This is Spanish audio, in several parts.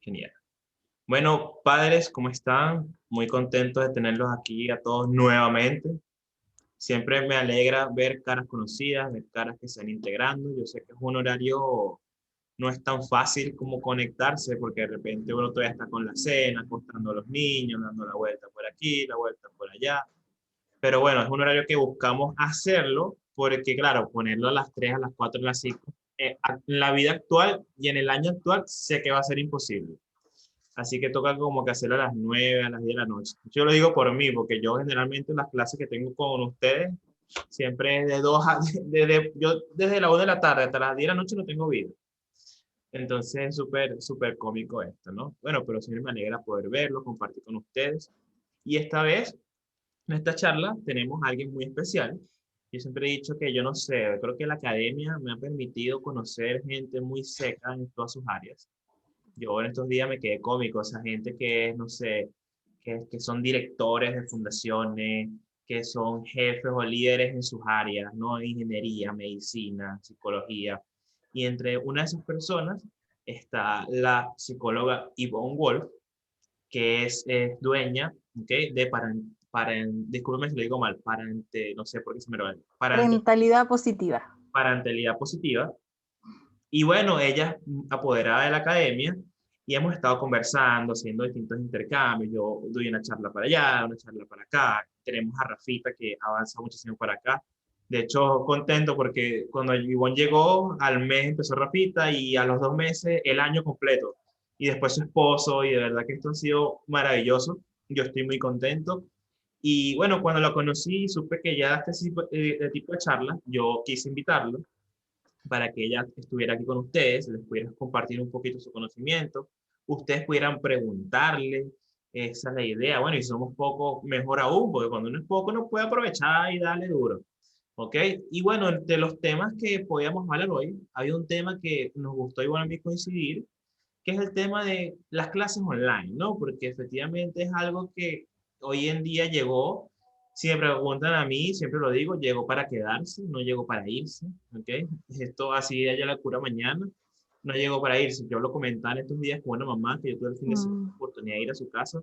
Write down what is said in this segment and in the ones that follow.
Genial. Bueno, padres, ¿cómo están? Muy contentos de tenerlos aquí a todos nuevamente. Siempre me alegra ver caras conocidas, ver caras que se están integrando. Yo sé que es un horario, no es tan fácil como conectarse, porque de repente uno todavía está con la cena, acostando a los niños, dando la vuelta por aquí, la vuelta por allá. Pero bueno, es un horario que buscamos hacerlo, porque claro, ponerlo a las 3, a las 4, a las 5, en la vida actual y en el año actual sé que va a ser imposible. Así que toca como que hacerlo a las 9, a las 10 de la noche. Yo lo digo por mí, porque yo generalmente las clases que tengo con ustedes siempre es de 2 a, yo desde la 1 de la tarde hasta las 10 de la noche no tengo vida. Entonces es súper, súper cómico esto, ¿no? Bueno, pero siempre me alegra poder verlo, compartir con ustedes. Y esta vez, en esta charla, tenemos a alguien muy especial. Yo siempre he dicho que yo no sé, creo que la academia me ha permitido conocer gente muy seca en todas sus áreas. Yo en estos días me quedé cómico, esa gente que, no sé, que son directores de fundaciones, que son jefes o líderes en sus áreas, ¿no? Ingeniería, medicina, psicología. Y entre una de esas personas está la psicóloga Yvonne Wolf, que es dueña, ¿ok? De discúlpeme si lo digo mal, no sé por qué se me lo va, Parentalidad positiva. parentalidad positiva. Y bueno, ella es apoderada de la academia y hemos estado conversando, haciendo distintos intercambios. Yo doy una charla para allá, una charla para acá. Tenemos a Rafita que avanza muchísimo para acá. De hecho, contento porque cuando Ivonne llegó, al mes empezó Rafita y a los 2 meses el año completo. Y después su esposo, y de verdad que esto ha sido maravilloso. Yo estoy muy contento. Y bueno, cuando lo conocí, supe que ya este tipo de charla, yo quise invitarlo para que ella estuviera aquí con ustedes, les pudiera compartir un poquito su conocimiento, ustedes pudieran preguntarle, esa es la idea. Bueno, y si somos poco, mejor aún, porque cuando uno es poco, uno puede aprovechar y darle duro. ¿Ok? Y bueno, de los temas que podíamos hablar hoy, hay un tema que nos gustó igual a mí coincidir, que es el tema de las clases online, ¿no? Porque efectivamente es algo que hoy en día llegó, si me preguntan a mí, siempre lo digo, llegó para quedarse, no llegó para irse, ¿ok? Esto así de ella la cura mañana, no llegó para irse. Yo lo comentaba en estos días con una mamá que yo tuve el fin de semana Mm. la oportunidad de ir a su casa.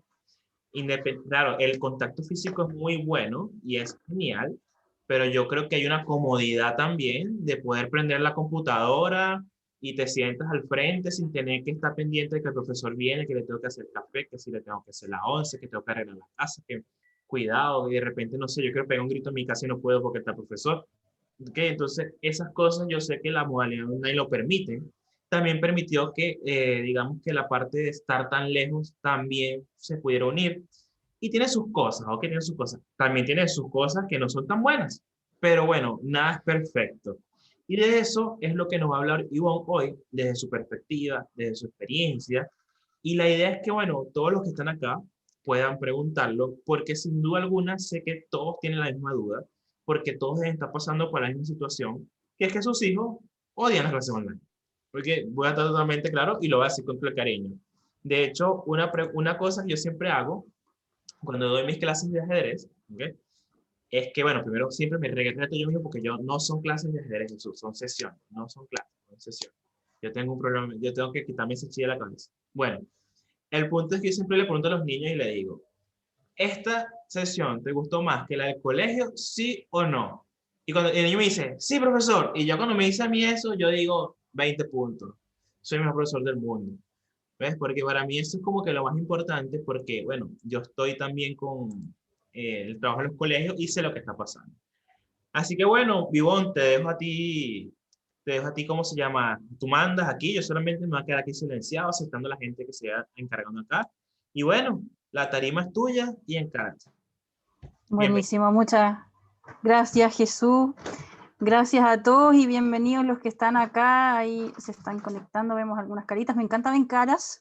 Claro, el contacto físico es muy bueno y es genial, pero yo creo que hay una comodidad también de poder prender la computadora y te sientas al frente sin tener que estar pendiente de que el profesor viene, que le tengo que hacer café, que si le tengo que hacer la once, que tengo que arreglar la casa, que cuidado, y de repente, no sé, yo quiero pegar un grito en mi casa y no puedo porque está el profesor. ¿Ok? Entonces, esas cosas yo sé que la modalidad online lo permite. También permitió que, digamos, que la parte de estar tan lejos también se pudiera unir. Y tiene sus cosas, ¿ok? Tiene sus cosas. También tiene sus cosas que no son tan buenas. Pero bueno, nada es perfecto. Y de eso es lo que nos va a hablar Ivonne hoy, desde su perspectiva, desde su experiencia. Y la idea es que, bueno, todos los que están acá puedan preguntarlo, porque sin duda alguna sé que todos tienen la misma duda, porque todos están pasando por la misma situación, que es que sus hijos odian las clases online. Porque voy a estar totalmente claro y lo voy a decir con todo el cariño. De hecho, una cosa que yo siempre hago cuando doy mis clases de ajedrez, ¿ok? Es que, bueno, primero siempre me regreso yo mismo porque yo no son clases de ajedrez, Jesús, son sesiones, no son clases, son sesiones. Yo tengo un problema, yo tengo que quitarme ese chile de la cabeza. Bueno, el punto es que yo siempre le pregunto a los niños y le digo, ¿esta sesión te gustó más que la del colegio, sí o no? Y cuando el niño me dice, sí, profesor, y yo cuando me dice a mí eso, yo digo, 20 puntos, soy el mejor profesor del mundo. ¿Ves? Porque para mí eso es como que lo más importante, porque, bueno, yo estoy también con el trabajo en los colegios y sé lo que está pasando. Así que bueno, Vivón, te dejo a ti, ¿cómo se llama? Tú mandas aquí, yo solamente me voy a quedar aquí silenciado, aceptando a la gente que se va encargando acá. Y bueno, la tarima es tuya y encárgate. Bienvenido. Buenísimo, muchas gracias, Jesús. Gracias a todos y bienvenidos los que están acá. Ahí se están conectando, vemos algunas caritas. Me encanta ver caras.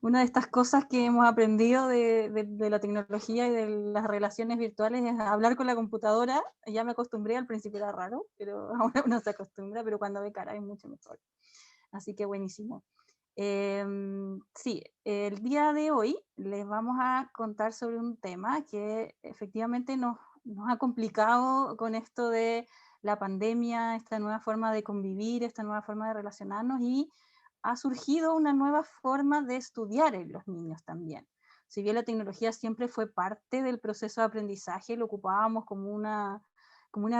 Una de estas cosas que hemos aprendido de la tecnología y de las relaciones virtuales es hablar con la computadora. Ya me acostumbré, al principio era raro, pero ahora uno se acostumbra, pero cuando ve cara es mucho mejor. Así que buenísimo. Sí, el día de hoy les vamos a contar sobre un tema que efectivamente nos ha complicado con esto de la pandemia, esta nueva forma de convivir, esta nueva forma de relacionarnos, y ha surgido una nueva forma de estudiar en los niños también. Si bien la tecnología siempre fue parte del proceso de aprendizaje, lo ocupábamos como una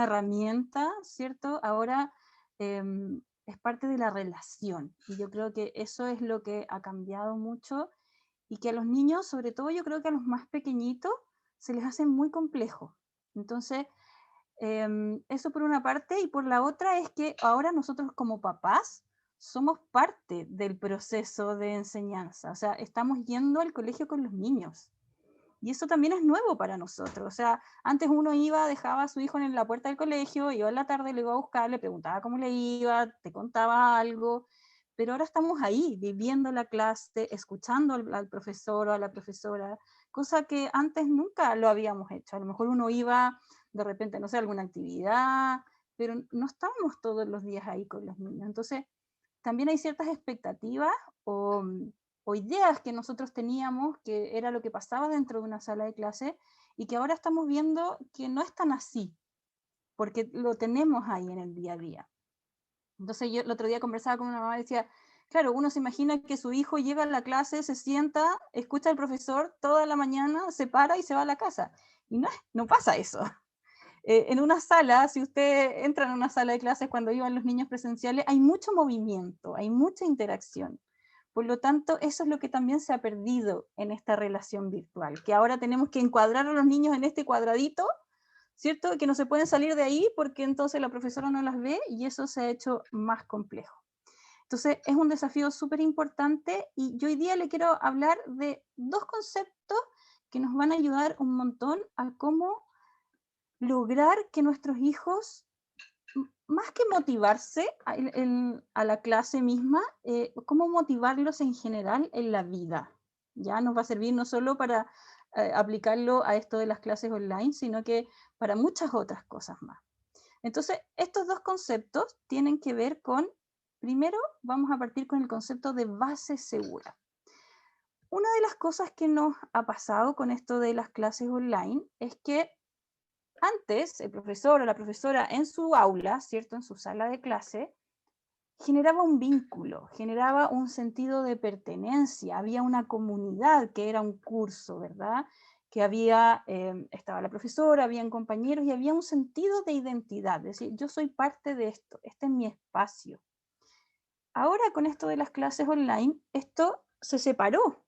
herramienta, ¿cierto? Ahora es parte de la relación. Y yo creo que eso es lo que ha cambiado mucho y que a los niños, sobre todo yo creo que a los más pequeñitos, se les hace muy complejo. Entonces, eso por una parte, y por la otra es que ahora nosotros como papás somos parte del proceso de enseñanza, o sea, estamos yendo al colegio con los niños. Y eso también es nuevo para nosotros. O sea, antes uno iba, dejaba a su hijo en la puerta del colegio, iba en la tarde, le iba a buscar, le preguntaba cómo le iba, te contaba algo, pero ahora estamos ahí, viviendo la clase, escuchando al profesor o a la profesora, cosa que antes nunca lo habíamos hecho. A lo mejor uno iba de repente, no sé, a alguna actividad, pero no estábamos todos los días ahí con los niños. Entonces, también hay ciertas expectativas o ideas que nosotros teníamos que era lo que pasaba dentro de una sala de clase y que ahora estamos viendo que no es tan así, porque lo tenemos ahí en el día a día. Entonces yo el otro día conversaba con una mamá y decía, claro, uno se imagina que su hijo llega a la clase, se sienta, escucha al profesor toda la mañana, se para y se va a la casa. Y no pasa eso. En una sala, si usted entra en una sala de clases cuando iban los niños presenciales, hay mucho movimiento, hay mucha interacción. Por lo tanto, eso es lo que también se ha perdido en esta relación virtual, que ahora tenemos que encuadrar a los niños en este cuadradito, ¿cierto? Que no se pueden salir de ahí porque entonces la profesora no las ve y eso se ha hecho más complejo. Entonces, es un desafío súper importante y yo hoy día le quiero hablar de dos conceptos que nos van a ayudar un montón a cómo lograr que nuestros hijos, más que motivarse a la clase misma, cómo motivarlos en general en la vida. Ya nos va a servir no solo para aplicarlo a esto de las clases online, sino que para muchas otras cosas más. Entonces, estos dos conceptos tienen que ver con, primero vamos a partir con el concepto de base segura. Una de las cosas que nos ha pasado con esto de las clases online es que antes, el profesor o la profesora en su aula, ¿cierto? En su sala de clase, generaba un vínculo, generaba un sentido de pertenencia, había una comunidad que era un curso, ¿verdad? Que había, estaba la profesora, habían compañeros y había un sentido de identidad, es decir, yo soy parte de esto, este es mi espacio. Ahora con esto de las clases online, esto se separó,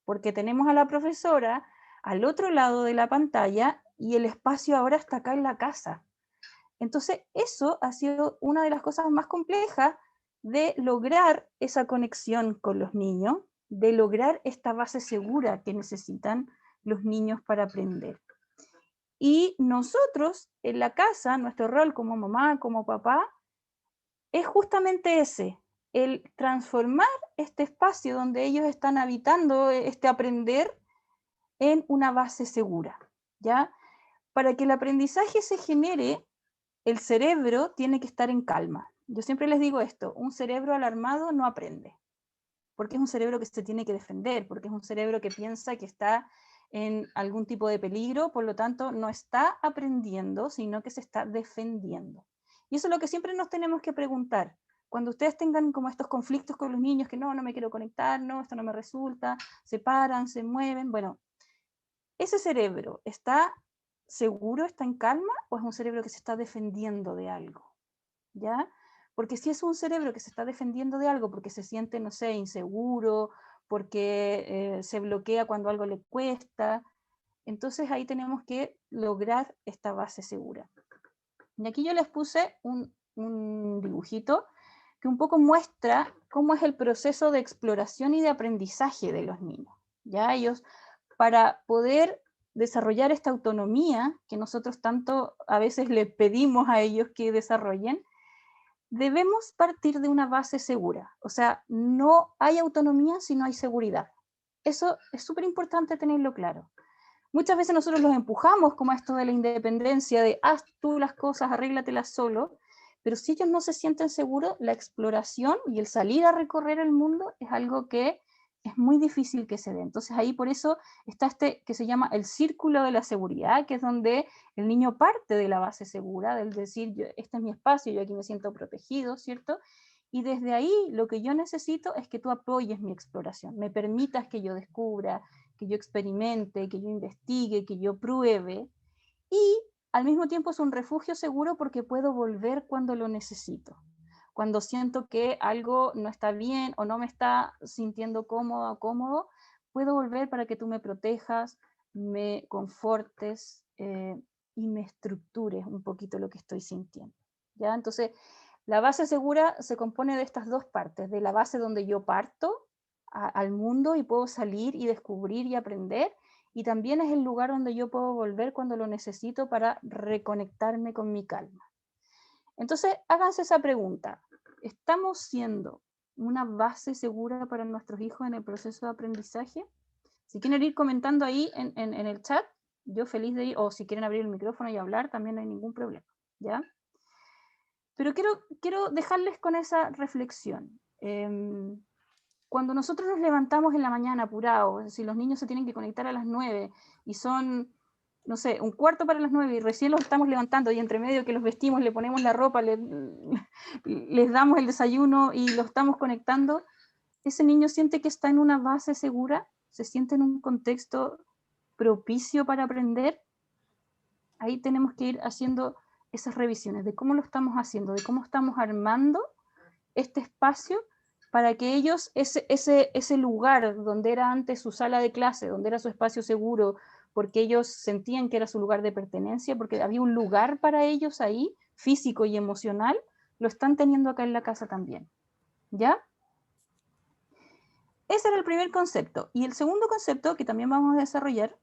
porque tenemos a la profesora al otro lado de la pantalla y el espacio ahora está acá en la casa. Entonces, eso ha sido una de las cosas más complejas de lograr esa conexión con los niños, de lograr esta base segura que necesitan los niños para aprender. Y nosotros en la casa, nuestro rol como mamá, como papá, es justamente ese, el transformar este espacio donde ellos están habitando, este aprender, en una base segura, ¿ya? Para que el aprendizaje se genere, el cerebro tiene que estar en calma. Yo siempre les digo esto, un cerebro alarmado no aprende, porque es un cerebro que se tiene que defender, porque es un cerebro que piensa que está en algún tipo de peligro, por lo tanto no está aprendiendo, sino que se está defendiendo. Y eso es lo que siempre nos tenemos que preguntar. Cuando ustedes tengan como estos conflictos con los niños, que no me quiero conectar, no, esto no me resulta, se paran, se mueven, bueno, ¿ese cerebro está seguro, está en calma o es un cerebro que se está defendiendo de algo? ¿Ya? Porque si es un cerebro que se está defendiendo de algo porque se siente, no sé, inseguro, porque se bloquea cuando algo le cuesta, entonces ahí tenemos que lograr esta base segura. Y aquí yo les puse un dibujito que un poco muestra cómo es el proceso de exploración y de aprendizaje de los niños. ¿Ya? Ellos, para poder desarrollar esta autonomía que nosotros tanto a veces les pedimos a ellos que desarrollen, debemos partir de una base segura. O sea, no hay autonomía si no hay seguridad. Eso es súper importante tenerlo claro. Muchas veces nosotros los empujamos como a esto de la independencia, de haz tú las cosas, arréglatelas solo, pero si ellos no se sienten seguros, la exploración y el salir a recorrer el mundo es algo que es muy difícil que se dé. Entonces ahí por eso está este que se llama el círculo de la seguridad, que es donde el niño parte de la base segura, del decir, este es mi espacio, yo aquí me siento protegido, ¿cierto? Y desde ahí lo que yo necesito es que tú apoyes mi exploración, me permitas que yo descubra, que yo experimente, que yo investigue, que yo pruebe. Y al mismo tiempo es un refugio seguro porque puedo volver cuando lo necesito. Cuando siento que algo no está bien o no me está sintiendo cómodo o cómodo, puedo volver para que tú me protejas, me confortes y me estructures un poquito lo que estoy sintiendo. ¿Ya? Entonces, la base segura se compone de estas dos partes, de la base donde yo parto al mundo y puedo salir y descubrir y aprender, y también es el lugar donde yo puedo volver cuando lo necesito para reconectarme con mi calma. Entonces, háganse esa pregunta. ¿Estamos siendo una base segura para nuestros hijos en el proceso de aprendizaje? Si quieren ir comentando ahí en el chat, yo feliz de ir, o si quieren abrir el micrófono y hablar, también no hay ningún problema, ¿ya? Pero quiero dejarles con esa reflexión. Cuando nosotros nos levantamos en la mañana apurados, es decir, los niños se tienen que conectar a las 9 y son, no sé, un cuarto para las 9 y recién los estamos levantando y entre medio que los vestimos, le ponemos la ropa, les damos el desayuno y los estamos conectando, ese niño siente que está en una base segura, se siente en un contexto propicio para aprender. Ahí tenemos que ir haciendo esas revisiones de cómo lo estamos haciendo, de cómo estamos armando este espacio para que ellos, ese lugar donde era antes su sala de clase, donde era su espacio seguro, porque ellos sentían que era su lugar de pertenencia, porque había un lugar para ellos ahí, físico y emocional, lo están teniendo acá en la casa también. ¿Ya? Ese era el primer concepto. Y el segundo concepto, que también vamos a desarrollar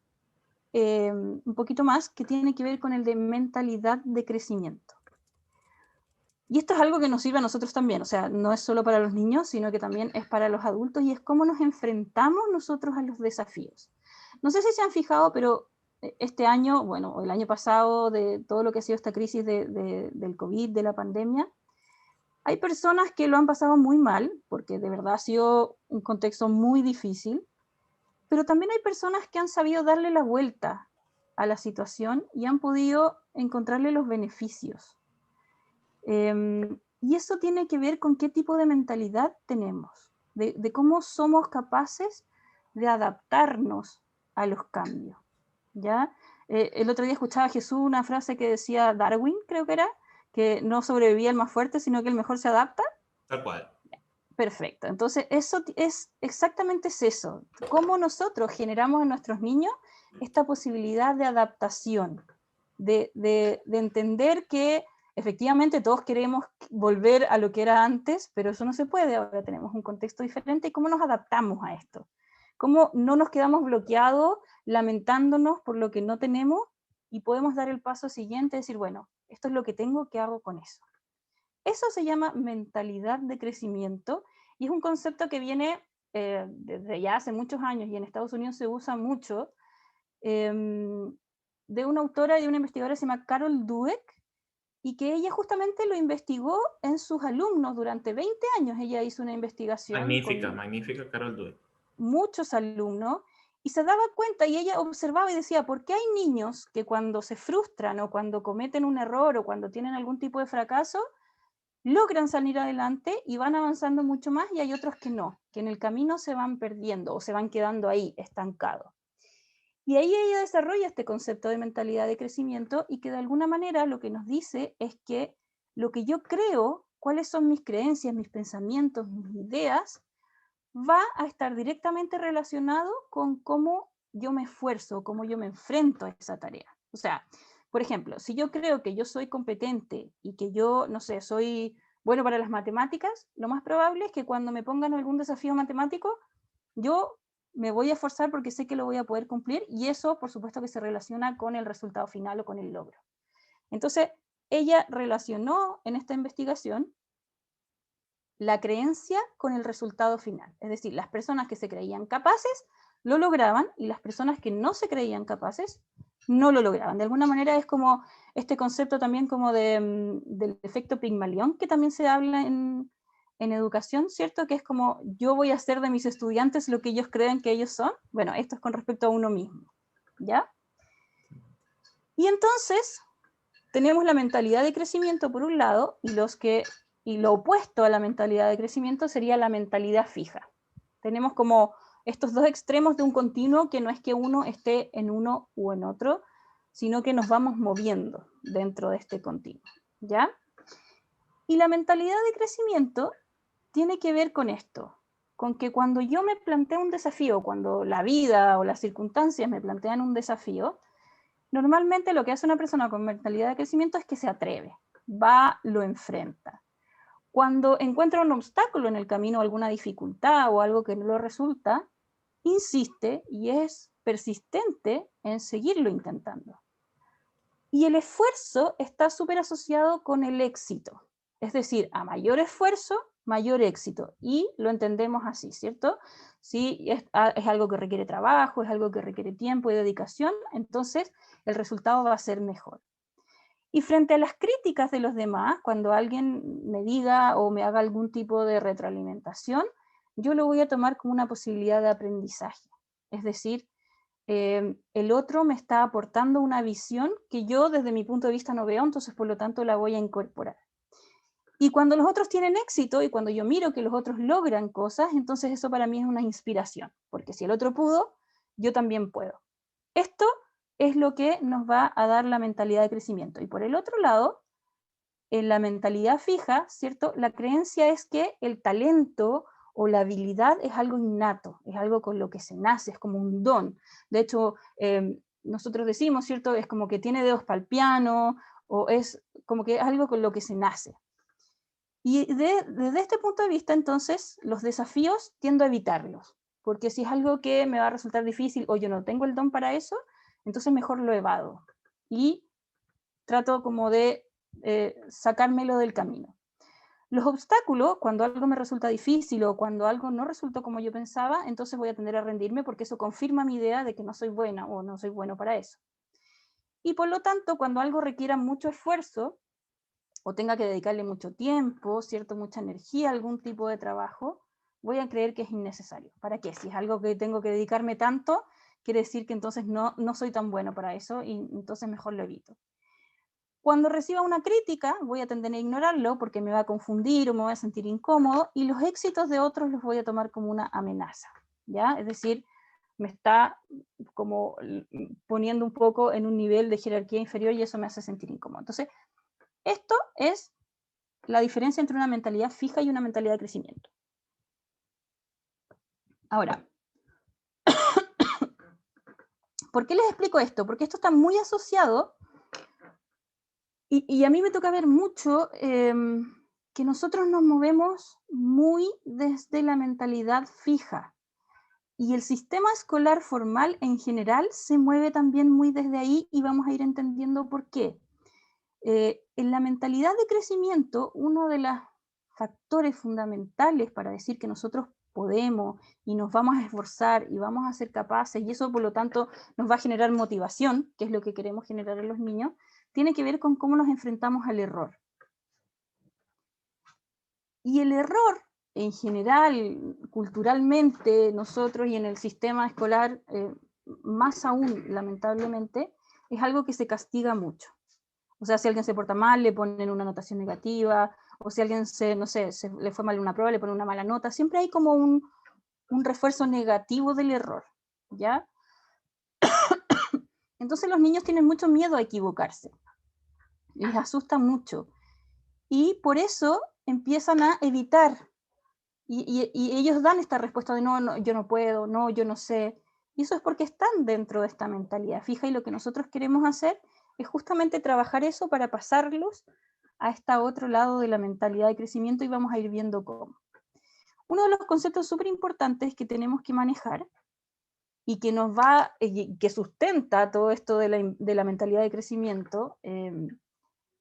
un poquito más, que tiene que ver con el de mentalidad de crecimiento. Y esto es algo que nos sirve a nosotros también, o sea, no es solo para los niños, sino que también es para los adultos y es cómo nos enfrentamos nosotros a los desafíos. No sé si se han fijado, pero este año, bueno, el año pasado, de todo lo que ha sido esta crisis del COVID, de la pandemia, hay personas que lo han pasado muy mal, porque de verdad ha sido un contexto muy difícil, pero también hay personas que han sabido darle la vuelta a la situación y han podido encontrarle los beneficios. Y eso tiene que ver con qué tipo de mentalidad tenemos, de cómo somos capaces de adaptarnos a los cambios. ¿Ya? El otro día escuchaba a Jesús una frase que decía Darwin, creo que era, que no sobrevivía el más fuerte, sino que el mejor se adapta. Tal cual. Perfecto. Entonces, eso es exactamente eso. Cómo nosotros generamos en nuestros niños esta posibilidad de adaptación, de entender que efectivamente todos queremos volver a lo que era antes, pero eso no se puede. Ahora tenemos un contexto diferente. ¿Y cómo nos adaptamos a esto? ¿Cómo no nos quedamos bloqueados, lamentándonos por lo que no tenemos y podemos dar el paso siguiente, decir, bueno, esto es lo que tengo, ¿qué hago con eso? Eso se llama mentalidad de crecimiento y es un concepto que viene desde ya hace muchos años y en Estados Unidos se usa mucho, de una autora y una investigadora que se llama Carol Dweck, y que ella justamente lo investigó en sus alumnos durante 20 años. Ella hizo una investigación Magnífica, con magnífica Carol Dweck. muchos alumnos y se daba cuenta y ella observaba y decía, ¿por qué hay niños que cuando se frustran o cuando cometen un error o cuando tienen algún tipo de fracaso, logran salir adelante y van avanzando mucho más y hay otros que no, que en el camino se van perdiendo o se van quedando ahí estancados? Y ahí ella desarrolla este concepto de mentalidad de crecimiento y que de alguna manera lo que nos dice es que lo que yo creo, cuáles son mis creencias, mis pensamientos, mis ideas, va a estar directamente relacionado con cómo yo me esfuerzo, cómo yo me enfrento a esa tarea. O sea, por ejemplo, si yo creo que yo soy competente y que yo, no sé, soy bueno para las matemáticas, lo más probable es que cuando me pongan algún desafío matemático, yo me voy a esforzar porque sé que lo voy a poder cumplir y eso, por supuesto, que se relaciona con el resultado final o con el logro. Entonces, ella relacionó en esta investigación la creencia con el resultado final. Es decir, las personas que se creían capaces lo lograban y las personas que no se creían capaces no lo lograban. De alguna manera es como este concepto también como del efecto Pigmalión, que también se habla en educación, ¿cierto? Que es como yo voy a hacer de mis estudiantes lo que ellos creen que ellos son. Bueno, esto es con respecto a uno mismo, ¿ya? Y entonces tenemos la mentalidad de crecimiento por un lado y los que Y lo opuesto a la mentalidad de crecimiento sería la mentalidad fija. Tenemos como estos dos extremos de un continuo, que no es que uno esté en uno u en otro, sino que nos vamos moviendo dentro de este continuo, ¿ya? Y la mentalidad de crecimiento tiene que ver con esto, con que cuando yo me planteo un desafío, cuando la vida o las circunstancias me plantean un desafío, normalmente lo que hace una persona con mentalidad de crecimiento es que se atreve, va, lo enfrenta. Cuando encuentra un obstáculo en el camino, alguna dificultad o algo que no lo resulta, insiste y es persistente en seguirlo intentando. Y el esfuerzo está súper asociado con el éxito. Es decir, a mayor esfuerzo, mayor éxito. Y lo entendemos así, ¿cierto? Si es algo que requiere trabajo, es algo que requiere tiempo y dedicación, entonces el resultado va a ser mejor. Y frente a las críticas de los demás, cuando alguien me diga o me haga algún tipo de retroalimentación, yo lo voy a tomar como una posibilidad de aprendizaje. Es decir, el otro me está aportando una visión que yo desde mi punto de vista no veo, entonces por lo tanto la voy a incorporar. Y cuando los otros tienen éxito y cuando yo miro que los otros logran cosas, entonces eso para mí es una inspiración, porque si el otro pudo, yo también puedo. Esto es lo que nos va a dar la mentalidad de crecimiento. Y por el otro lado, en la mentalidad fija, ¿cierto? La creencia es que el talento o la habilidad es algo innato, es algo con lo que se nace, es como un don. De hecho, nosotros decimos, ¿cierto? Es como que tiene dedos para el piano, o es como que es algo con lo que se nace. Y desde este punto de vista, entonces, los desafíos tiendo a evitarlos, porque si es algo que me va a resultar difícil o yo no tengo el don para eso, entonces mejor lo evado y trato como de sacármelo del camino. Los obstáculos, cuando algo me resulta difícil o cuando algo no resultó como yo pensaba, entonces voy a tender a rendirme porque eso confirma mi idea de que no soy buena o no soy bueno para eso. Y por lo tanto, cuando algo requiera mucho esfuerzo o tenga que dedicarle mucho tiempo, ¿cierto? Mucha energía a algún tipo de trabajo, voy a creer que es innecesario. ¿Para qué? Si es algo que tengo que dedicarme tanto, quiere decir que entonces no soy tan bueno para eso y entonces mejor lo evito. Cuando reciba una crítica, voy a tender a ignorarlo porque me va a confundir o me voy a sentir incómodo, y los éxitos de otros los voy a tomar como una amenaza, ¿ya? Es decir, me está como poniendo un poco en un nivel de jerarquía inferior y eso me hace sentir incómodo. Entonces, esto es la diferencia entre una mentalidad fija y una mentalidad de crecimiento. Ahora, ¿por qué les explico esto? Porque esto está muy asociado y a mí me toca ver mucho que nosotros nos movemos muy desde la mentalidad fija. Y el sistema escolar formal en general se mueve también muy desde ahí y vamos a ir entendiendo por qué. En la mentalidad de crecimiento, uno de los factores fundamentales para decir que nosotros podemos y nos vamos a esforzar y vamos a ser capaces, y eso por lo tanto nos va a generar motivación, que es lo que queremos generar en los niños, tiene que ver con cómo nos enfrentamos al error. Y el error, en general, culturalmente, nosotros y en el sistema escolar, más aún, lamentablemente, es algo que se castiga mucho. O sea, si alguien se porta mal, le ponen una anotación negativa, o si alguien le fue mal en una prueba, le ponen una mala nota. Siempre hay como un refuerzo negativo del error, ¿ya? Entonces los niños tienen mucho miedo a equivocarse. Les asusta mucho. Y por eso empiezan a evitar. Y ellos dan esta respuesta de no, yo no puedo, no, yo no sé. Y eso es porque están dentro de esta mentalidad fija, y lo que nosotros queremos hacer es justamente trabajar eso para pasarlos a este otro lado de la mentalidad de crecimiento, y vamos a ir viendo cómo. Uno de los conceptos súper importantes que tenemos que manejar y que nos va, que sustenta todo esto de la mentalidad de crecimiento,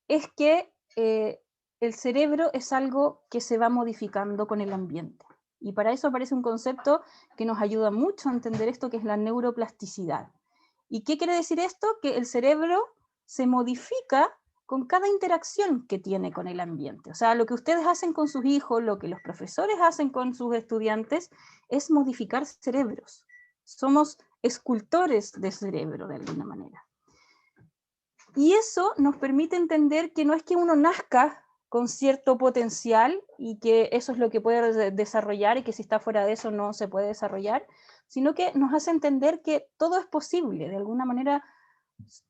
es que el cerebro es algo que se va modificando con el ambiente. Y para eso aparece un concepto que nos ayuda mucho a entender esto, que es la neuroplasticidad. ¿Y qué quiere decir esto? Que el cerebro se modifica con cada interacción que tiene con el ambiente. O sea, lo que ustedes hacen con sus hijos, lo que los profesores hacen con sus estudiantes, es modificar cerebros. Somos escultores de cerebro, de alguna manera. Y eso nos permite entender que no es que uno nazca con cierto potencial y que eso es lo que puede desarrollar y que si está fuera de eso no se puede desarrollar, sino que nos hace entender que todo es posible. De alguna manera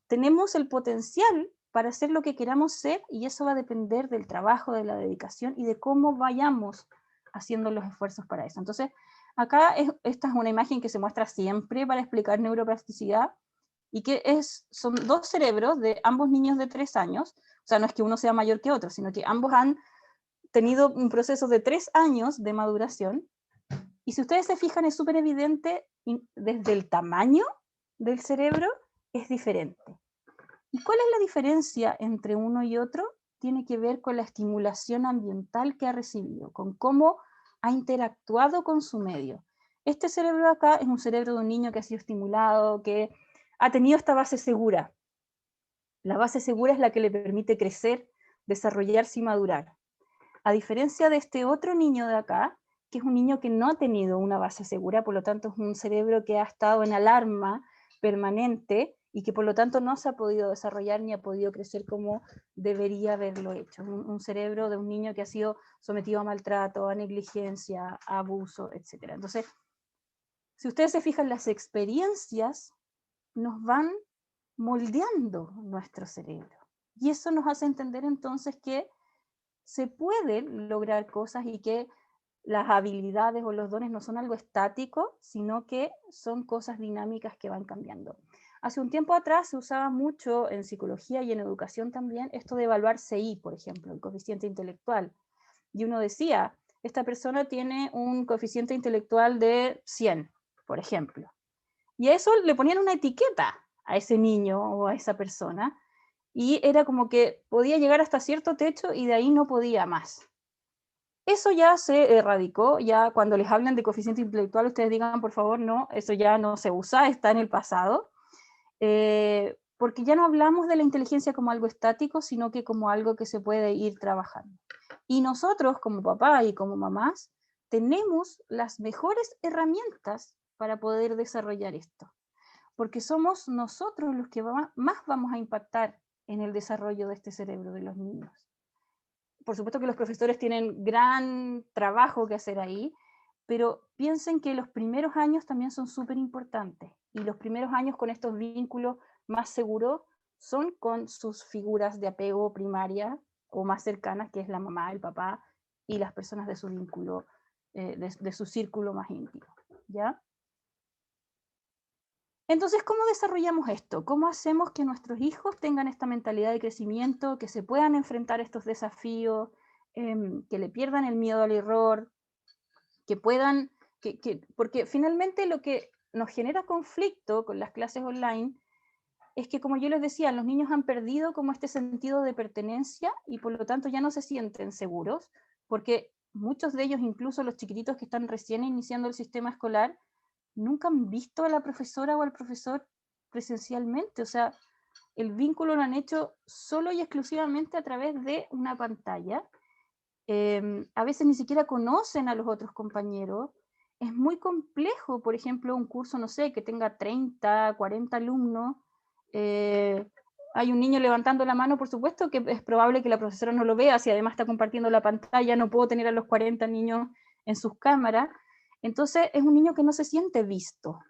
tenemos el potencial para hacer lo que queramos ser y eso va a depender del trabajo, de la dedicación y de cómo vayamos haciendo los esfuerzos para eso. Entonces, acá esta es una imagen que se muestra siempre para explicar neuroplasticidad y que son dos cerebros de ambos niños de 3 años, o sea, no es que uno sea mayor que otro, sino que ambos han tenido un proceso de 3 años de maduración, y si ustedes se fijan es súper evidente desde el tamaño del cerebro es diferente. ¿Y cuál es la diferencia entre uno y otro? Tiene que ver con la estimulación ambiental que ha recibido, con cómo ha interactuado con su medio. Este cerebro de acá es un cerebro de un niño que ha sido estimulado, que ha tenido esta base segura. La base segura es la que le permite crecer, desarrollarse y madurar. A diferencia de este otro niño de acá, que es un niño que no ha tenido una base segura, por lo tanto es un cerebro que ha estado en alarma permanente y que por lo tanto no se ha podido desarrollar ni ha podido crecer como debería haberlo hecho. Un cerebro de un niño que ha sido sometido a maltrato, a negligencia, a abuso, etc. Entonces, si ustedes se fijan, las experiencias nos van moldeando nuestro cerebro. Y eso nos hace entender entonces que se pueden lograr cosas y que las habilidades o los dones no son algo estático, sino que son cosas dinámicas que van cambiando. Hace un tiempo atrás se usaba mucho en psicología y en educación también esto de evaluar CI, por ejemplo, el coeficiente intelectual. Y uno decía, esta persona tiene un coeficiente intelectual de 100, por ejemplo. Y a eso le ponían una etiqueta a ese niño o a esa persona, y era como que podía llegar hasta cierto techo y de ahí no podía más. Eso ya se erradicó, ya cuando les hablen de coeficiente intelectual ustedes digan por favor no, eso ya no se usa, está en el pasado, porque ya no hablamos de la inteligencia como algo estático, sino que como algo que se puede ir trabajando. Y nosotros como papá y como mamás tenemos las mejores herramientas para poder desarrollar esto, porque somos nosotros los que más vamos a impactar en el desarrollo de este cerebro de los niños. Por supuesto que los profesores tienen gran trabajo que hacer ahí, pero piensen que los primeros años también son súper importantes, y los primeros años con estos vínculos más seguros son con sus figuras de apego primaria o más cercanas, que es la mamá, el papá y las personas de su vínculo, de su círculo más íntimo, ¿ya? Entonces, ¿cómo desarrollamos esto? ¿Cómo hacemos que nuestros hijos tengan esta mentalidad de crecimiento, que se puedan enfrentar estos desafíos, que le pierdan el miedo al error, que puedan, porque finalmente lo que nos genera conflicto con las clases online es que, como yo les decía, los niños han perdido como este sentido de pertenencia y por lo tanto ya no se sienten seguros, porque muchos de ellos, incluso los chiquititos que están recién iniciando el sistema escolar, nunca han visto a la profesora o al profesor presencialmente, o sea, el vínculo lo han hecho solo y exclusivamente a través de una pantalla. A veces ni siquiera conocen a los otros compañeros. Es muy complejo, por ejemplo, un curso, no sé, que tenga 30, 40 alumnos. Hay un niño levantando la mano, por supuesto que es probable que la profesora no lo vea, si además está compartiendo la pantalla, no puedo tener a los 40 niños en sus cámaras. Entonces es un niño que no se siente visto,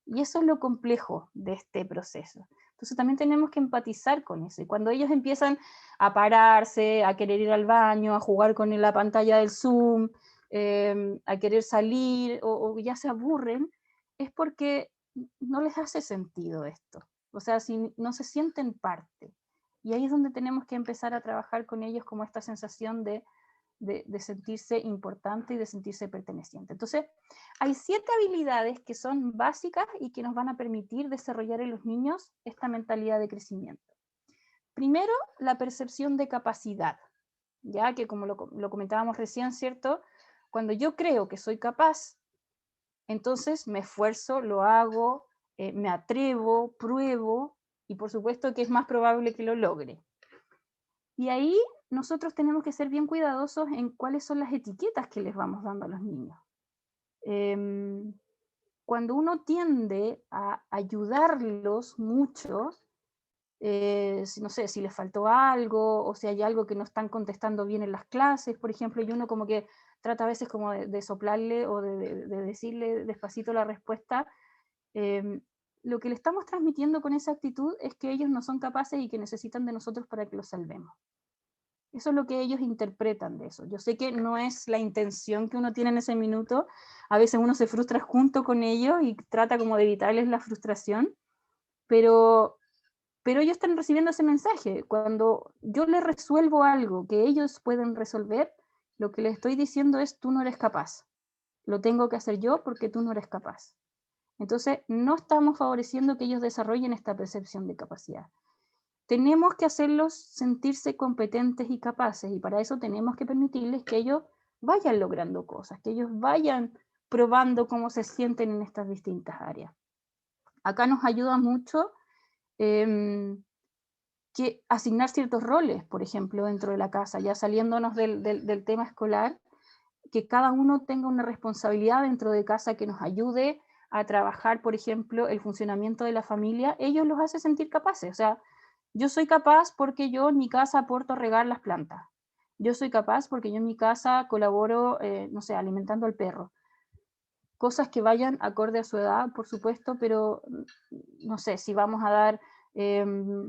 y eso es lo complejo de este proceso. Entonces también tenemos que empatizar con eso, y cuando ellos empiezan a pararse, a querer ir al baño, a jugar con la pantalla del Zoom, a querer salir, o ya se aburren, es porque no les hace sentido esto, o sea, si no se sienten parte, y ahí es donde tenemos que empezar a trabajar con ellos como esta sensación de sentirse importante y de sentirse perteneciente. Entonces, hay 7 habilidades que son básicas y que nos van a permitir desarrollar en los niños esta mentalidad de crecimiento. Primero, la percepción de capacidad, ya que como lo comentábamos recién, ¿cierto? Cuando yo creo que soy capaz, entonces me esfuerzo, lo hago, me atrevo, pruebo, y por supuesto que es más probable que lo logre. Y ahí nosotros tenemos que ser bien cuidadosos en cuáles son las etiquetas que les vamos dando a los niños. Cuando uno tiende a ayudarlos mucho, no sé, si les faltó algo, o si hay algo que no están contestando bien en las clases, por ejemplo, y uno como que trata a veces como de soplarle o de decirle despacito la respuesta. Lo que le estamos transmitiendo con esa actitud es que ellos no son capaces y que necesitan de nosotros para que los salvemos. Eso es lo que ellos interpretan de eso. Yo sé que no es la intención que uno tiene en ese minuto, a veces uno se frustra junto con ellos y trata como de evitarles la frustración, pero ellos están recibiendo ese mensaje. Cuando yo les resuelvo algo que ellos pueden resolver, lo que les estoy diciendo es: tú no eres capaz, lo tengo que hacer yo porque tú no eres capaz. Entonces, no estamos favoreciendo que ellos desarrollen esta percepción de capacidad. Tenemos que hacerlos sentirse competentes y capaces, y para eso tenemos que permitirles que ellos vayan logrando cosas, que ellos vayan probando cómo se sienten en estas distintas áreas. Acá nos ayuda mucho que asignar ciertos roles, por ejemplo, dentro de la casa, ya saliéndonos del tema escolar, que cada uno tenga una responsabilidad dentro de casa que nos ayude a trabajar, por ejemplo, el funcionamiento de la familia. Ellos los hace sentir capaces. O sea, yo soy capaz porque yo en mi casa aporto a regar las plantas. Yo soy capaz porque yo en mi casa colaboro, no sé, alimentando al perro. Cosas que vayan acorde a su edad, por supuesto, pero no sé, si vamos a dar,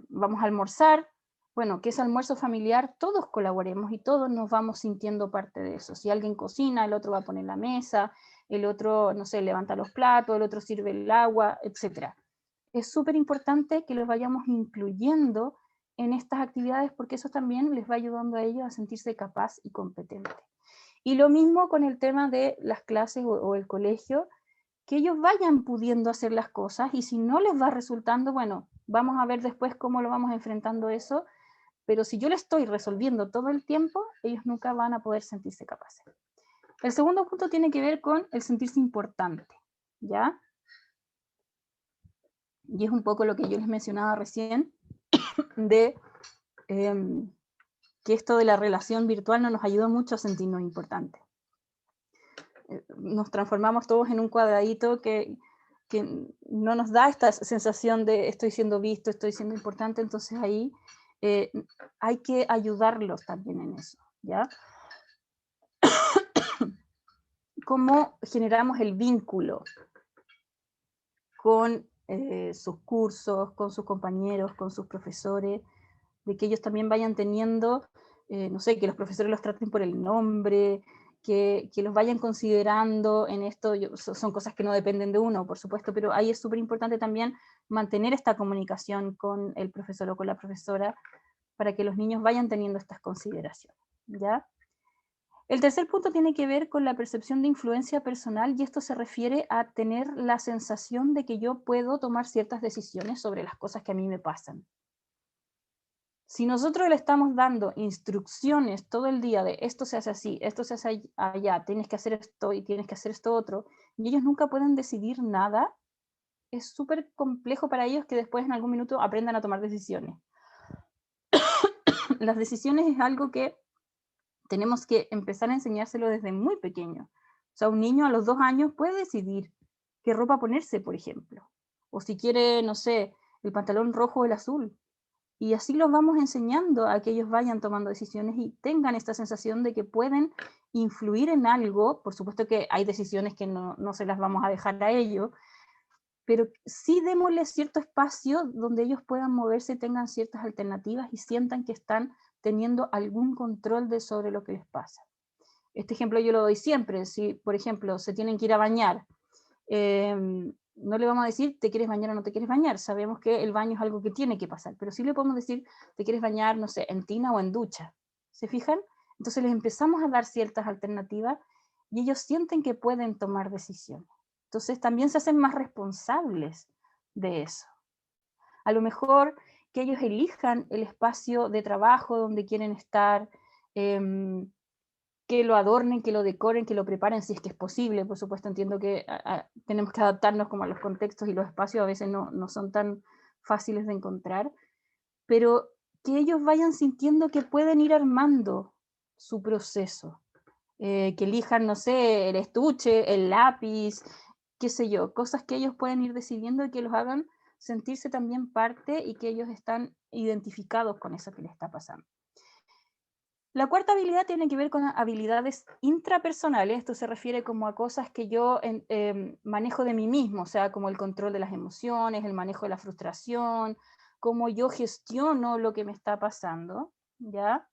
vamos a almorzar, bueno, que ese almuerzo familiar todos colaboremos y todos nos vamos sintiendo parte de eso. Si alguien cocina, el otro va a poner la mesa, el otro, no sé, levanta los platos, el otro sirve el agua, etc. Es súper importante que los vayamos incluyendo en estas actividades porque eso también les va ayudando a ellos a sentirse capaz y competente. Y lo mismo con el tema de las clases o el colegio, que ellos vayan pudiendo hacer las cosas y si no les va resultando, bueno, vamos a ver después cómo lo vamos enfrentando eso, pero si yo le estoy resolviendo todo el tiempo, ellos nunca van a poder sentirse capaces. El segundo punto tiene que ver con el sentirse importante, ¿ya? Y es un poco lo que yo les mencionaba recién, de que esto de la relación virtual no nos ayuda mucho a sentirnos importantes. Nos transformamos todos en un cuadradito que no nos da esta sensación de estoy siendo visto, estoy siendo importante, entonces ahí hay que ayudarlos también en eso, ¿ya? ¿Cómo generamos el vínculo con sus cursos, con sus compañeros, con sus profesores, de que ellos también vayan teniendo, no sé, que los profesores los traten por el nombre, que los vayan considerando en esto? Son cosas que no dependen de uno, por supuesto, pero ahí es súper importante también mantener esta comunicación con el profesor o con la profesora para que los niños vayan teniendo estas consideraciones, ¿ya? El tercer punto tiene que ver con la percepción de influencia personal y esto se refiere a tener la sensación de que yo puedo tomar ciertas decisiones sobre las cosas que a mí me pasan. Si nosotros le estamos dando instrucciones todo el día de esto se hace así, esto se hace allá, tienes que hacer esto y tienes que hacer esto otro, y ellos nunca pueden decidir nada, es súper complejo para ellos que después en algún minuto aprendan a tomar decisiones. Las decisiones es algo que tenemos que empezar a enseñárselo desde muy pequeño. O sea, un niño a los 2 años puede decidir qué ropa ponerse, por ejemplo, o si quiere, no sé, el pantalón rojo o el azul. Y así los vamos enseñando a que ellos vayan tomando decisiones y tengan esta sensación de que pueden influir en algo. Por supuesto que hay decisiones que no se las vamos a dejar a ellos, pero sí démosles cierto espacio donde ellos puedan moverse, tengan ciertas alternativas y sientan que están teniendo algún control sobre lo que les pasa. Este ejemplo yo lo doy siempre. Si, por ejemplo, se tienen que ir a bañar, no le vamos a decir te quieres bañar o no te quieres bañar, sabemos que el baño es algo que tiene que pasar, pero sí le podemos decir te quieres bañar, no sé, en tina o en ducha, ¿se fijan? Entonces les empezamos a dar ciertas alternativas y ellos sienten que pueden tomar decisiones. Entonces también se hacen más responsables de eso. A lo mejor que ellos elijan el espacio de trabajo donde quieren estar, que lo adornen, que lo decoren, que lo preparen si es que es posible. Por supuesto, entiendo que tenemos que adaptarnos como a los contextos y los espacios a veces no son tan fáciles de encontrar, pero que ellos vayan sintiendo que pueden ir armando su proceso, que elijan, no sé, el estuche, el lápiz, qué sé yo, cosas que ellos pueden ir decidiendo y que los hagan sentirse también parte y que ellos están identificados con eso que les está pasando. La cuarta habilidad tiene que ver con habilidades intrapersonales. Esto se refiere como a cosas que yo manejo de mí mismo, o sea, como el control de las emociones, el manejo de la frustración, cómo yo gestiono lo que me está pasando, ¿ya?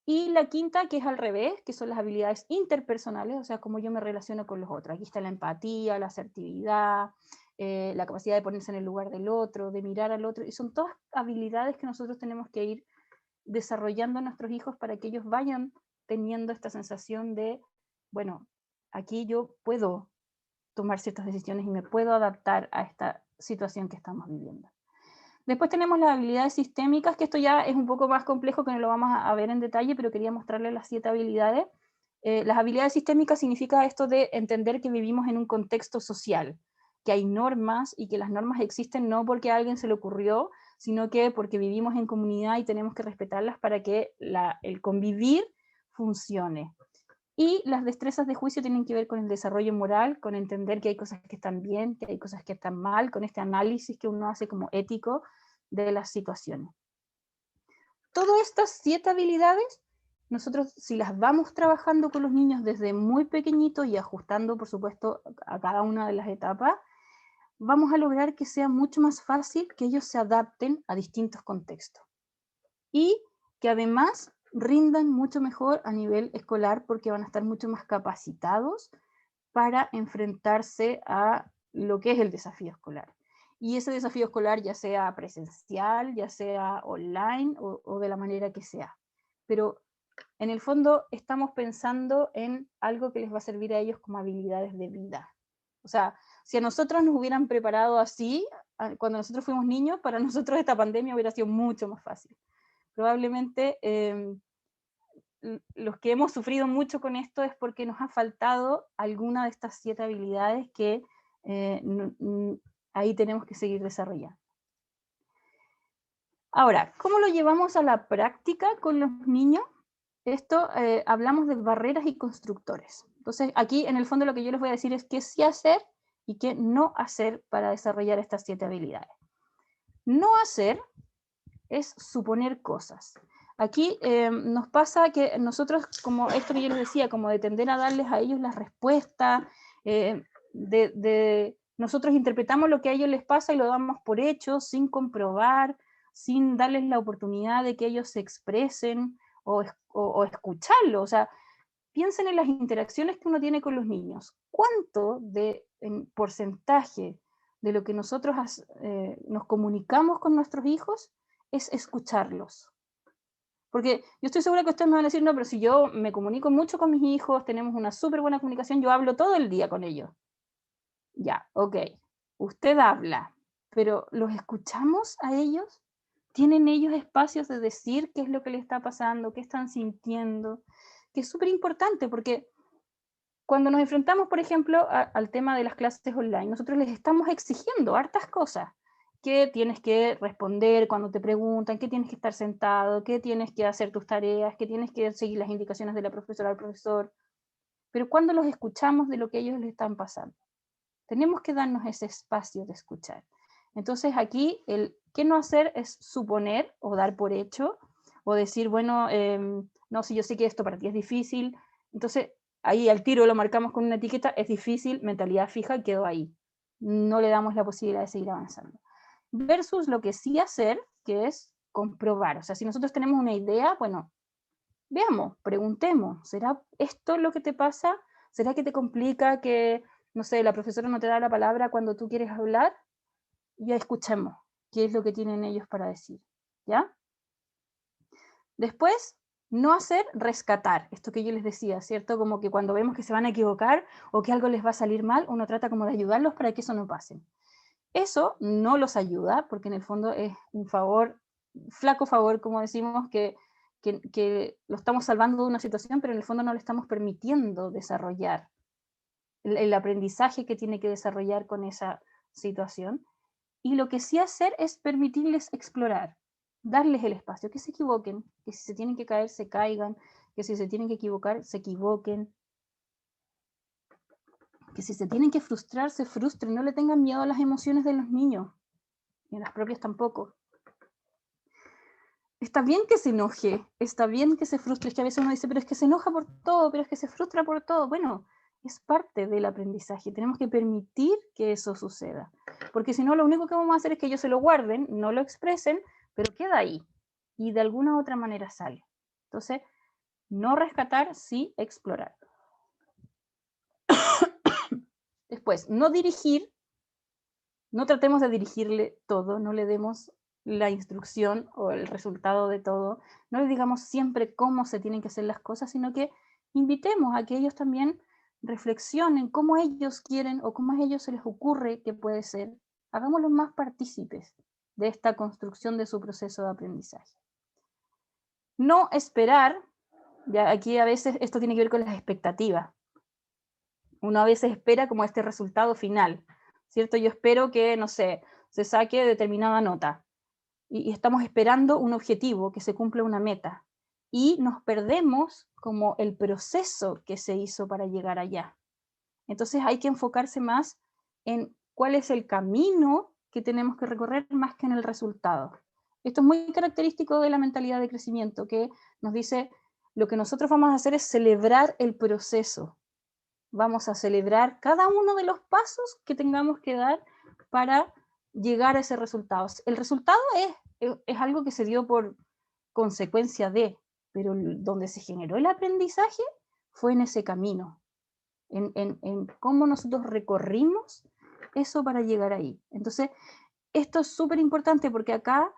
Y la quinta, que es al revés, que son las habilidades interpersonales, o sea, cómo yo me relaciono con los otros. Aquí está la empatía, la asertividad, la capacidad de ponerse en el lugar del otro, de mirar al otro, y son todas habilidades que nosotros tenemos que ir desarrollando a nuestros hijos para que ellos vayan teniendo esta sensación de, bueno, aquí yo puedo tomar ciertas decisiones y me puedo adaptar a esta situación que estamos viviendo. Después tenemos las habilidades sistémicas, que esto ya es un poco más complejo, que no lo vamos a ver en detalle, pero quería mostrarles las 7 habilidades. Las habilidades sistémicas significa esto de entender que vivimos en un contexto social, que hay normas y que las normas existen no porque a alguien se le ocurrió, sino que porque vivimos en comunidad y tenemos que respetarlas para que el convivir funcione. Y las destrezas de juicio tienen que ver con el desarrollo moral, con entender que hay cosas que están bien, que hay cosas que están mal, con este análisis que uno hace como ético de las situaciones. Todas estas 7 habilidades, nosotros si las vamos trabajando con los niños desde muy pequeñitos y ajustando, por supuesto, a cada una de las etapas, vamos a lograr que sea mucho más fácil que ellos se adapten a distintos contextos. Y que además rindan mucho mejor a nivel escolar porque van a estar mucho más capacitados para enfrentarse a lo que es el desafío escolar. Y ese desafío escolar ya sea presencial, ya sea online o de la manera que sea. Pero en el fondo estamos pensando en algo que les va a servir a ellos como habilidades de vida. O sea, si a nosotros nos hubieran preparado así, cuando nosotros fuimos niños, para nosotros esta pandemia hubiera sido mucho más fácil. Probablemente los que hemos sufrido mucho con esto es porque nos ha faltado alguna de estas 7 habilidades que ahí tenemos que seguir desarrollando. Ahora, ¿cómo lo llevamos a la práctica con los niños? Esto hablamos de barreras y constructores. Entonces, aquí en el fondo lo que yo les voy a decir es qué sí hacer y qué no hacer para desarrollar estas 7 habilidades. No hacer es suponer cosas. Aquí nos pasa que nosotros, como esto que yo les decía, como de tender a darles a ellos las respuestas, nosotros interpretamos lo que a ellos les pasa y lo damos por hecho, sin comprobar, sin darles la oportunidad de que ellos se expresen o escucharlo. O sea, piensen en las interacciones que uno tiene con los niños. ¿Cuánto en porcentaje de lo que nosotros nos comunicamos con nuestros hijos es escucharlos? Porque yo estoy segura que ustedes me van a decir, no, pero si yo me comunico mucho con mis hijos, tenemos una súper buena comunicación, yo hablo todo el día con ellos. Ya, ok, usted habla, pero ¿los escuchamos a ellos? ¿Tienen ellos espacios de decir qué es lo que les está pasando, qué están sintiendo? Que es súper importante porque cuando nos enfrentamos, por ejemplo, al tema de las clases online, nosotros les estamos exigiendo hartas cosas. ¿Qué tienes que responder cuando te preguntan? ¿Qué tienes que estar sentado? ¿Qué tienes que hacer tus tareas? ¿Qué tienes que seguir las indicaciones de la profesora al profesor? Pero cuando los escuchamos de lo que ellos les están pasando, tenemos que darnos ese espacio de escuchar. Entonces aquí el qué no hacer es suponer o dar por hecho o decir, bueno, no, si yo sé que esto para ti es difícil, entonces ahí al tiro lo marcamos con una etiqueta, es difícil, mentalidad fija, quedó ahí. No le damos la posibilidad de seguir avanzando. Versus lo que sí hacer, que es comprobar. O sea, si nosotros tenemos una idea, bueno, veamos, preguntemos, ¿será esto lo que te pasa? ¿Será que te complica que, no sé, la profesora no te da la palabra cuando tú quieres hablar? Ya escuchemos qué es lo que tienen ellos para decir, ¿ya? Después, no hacer rescatar, esto que yo les decía, ¿cierto? Como que cuando vemos que se van a equivocar o que algo les va a salir mal, uno trata como de ayudarlos para que eso no pase. Eso no los ayuda, porque en el fondo es un favor, flaco favor, como decimos, que lo estamos salvando de una situación, pero en el fondo no le estamos permitiendo desarrollar el aprendizaje que tiene que desarrollar con esa situación. Y lo que sí hacer es permitirles explorar, darles el espacio, que se equivoquen, que si se tienen que caer, se caigan, que si se tienen que equivocar, se equivoquen, que si se tienen que frustrar, se frustren, no le tengan miedo a las emociones de los niños, ni a las propias tampoco. está bien que se enoje, está bien que se frustre, es que a veces uno dice, pero es que se enoja por todo, pero es que se frustra por todo. Bueno, es parte del aprendizaje, tenemos que permitir que eso suceda, porque si no, lo único que vamos a hacer es que ellos se lo guarden, no lo expresen, pero queda ahí, y de alguna u otra manera sale. Entonces, no rescatar, sí explorar. Después, no dirigir, no tratemos de dirigirle todo, no le demos la instrucción o el resultado de todo, no le digamos siempre cómo se tienen que hacer las cosas, sino que invitemos a que ellos también reflexionen cómo ellos quieren o cómo a ellos se les ocurre que puede ser. Hagámoslos más partícipes de esta construcción de su proceso de aprendizaje. No esperar, ya aquí a veces esto tiene que ver con las expectativas. Uno a veces espera como este resultado final, ¿cierto? Yo espero que, no sé, se saque determinada nota y estamos esperando un objetivo, que se cumpla una meta, y nos perdemos como el proceso que se hizo para llegar allá. Entonces hay que enfocarse más en cuál es el camino que tenemos que recorrer más que en el resultado. Esto es muy característico de la mentalidad de crecimiento, que nos dice, lo que nosotros vamos a hacer es celebrar el proceso. Vamos a celebrar cada uno de los pasos que tengamos que dar para llegar a ese resultado. El resultado es algo que se dio por consecuencia de, pero donde se generó el aprendizaje fue en ese camino, en cómo nosotros recorrimos eso para llegar ahí. Entonces, esto es súper importante porque acá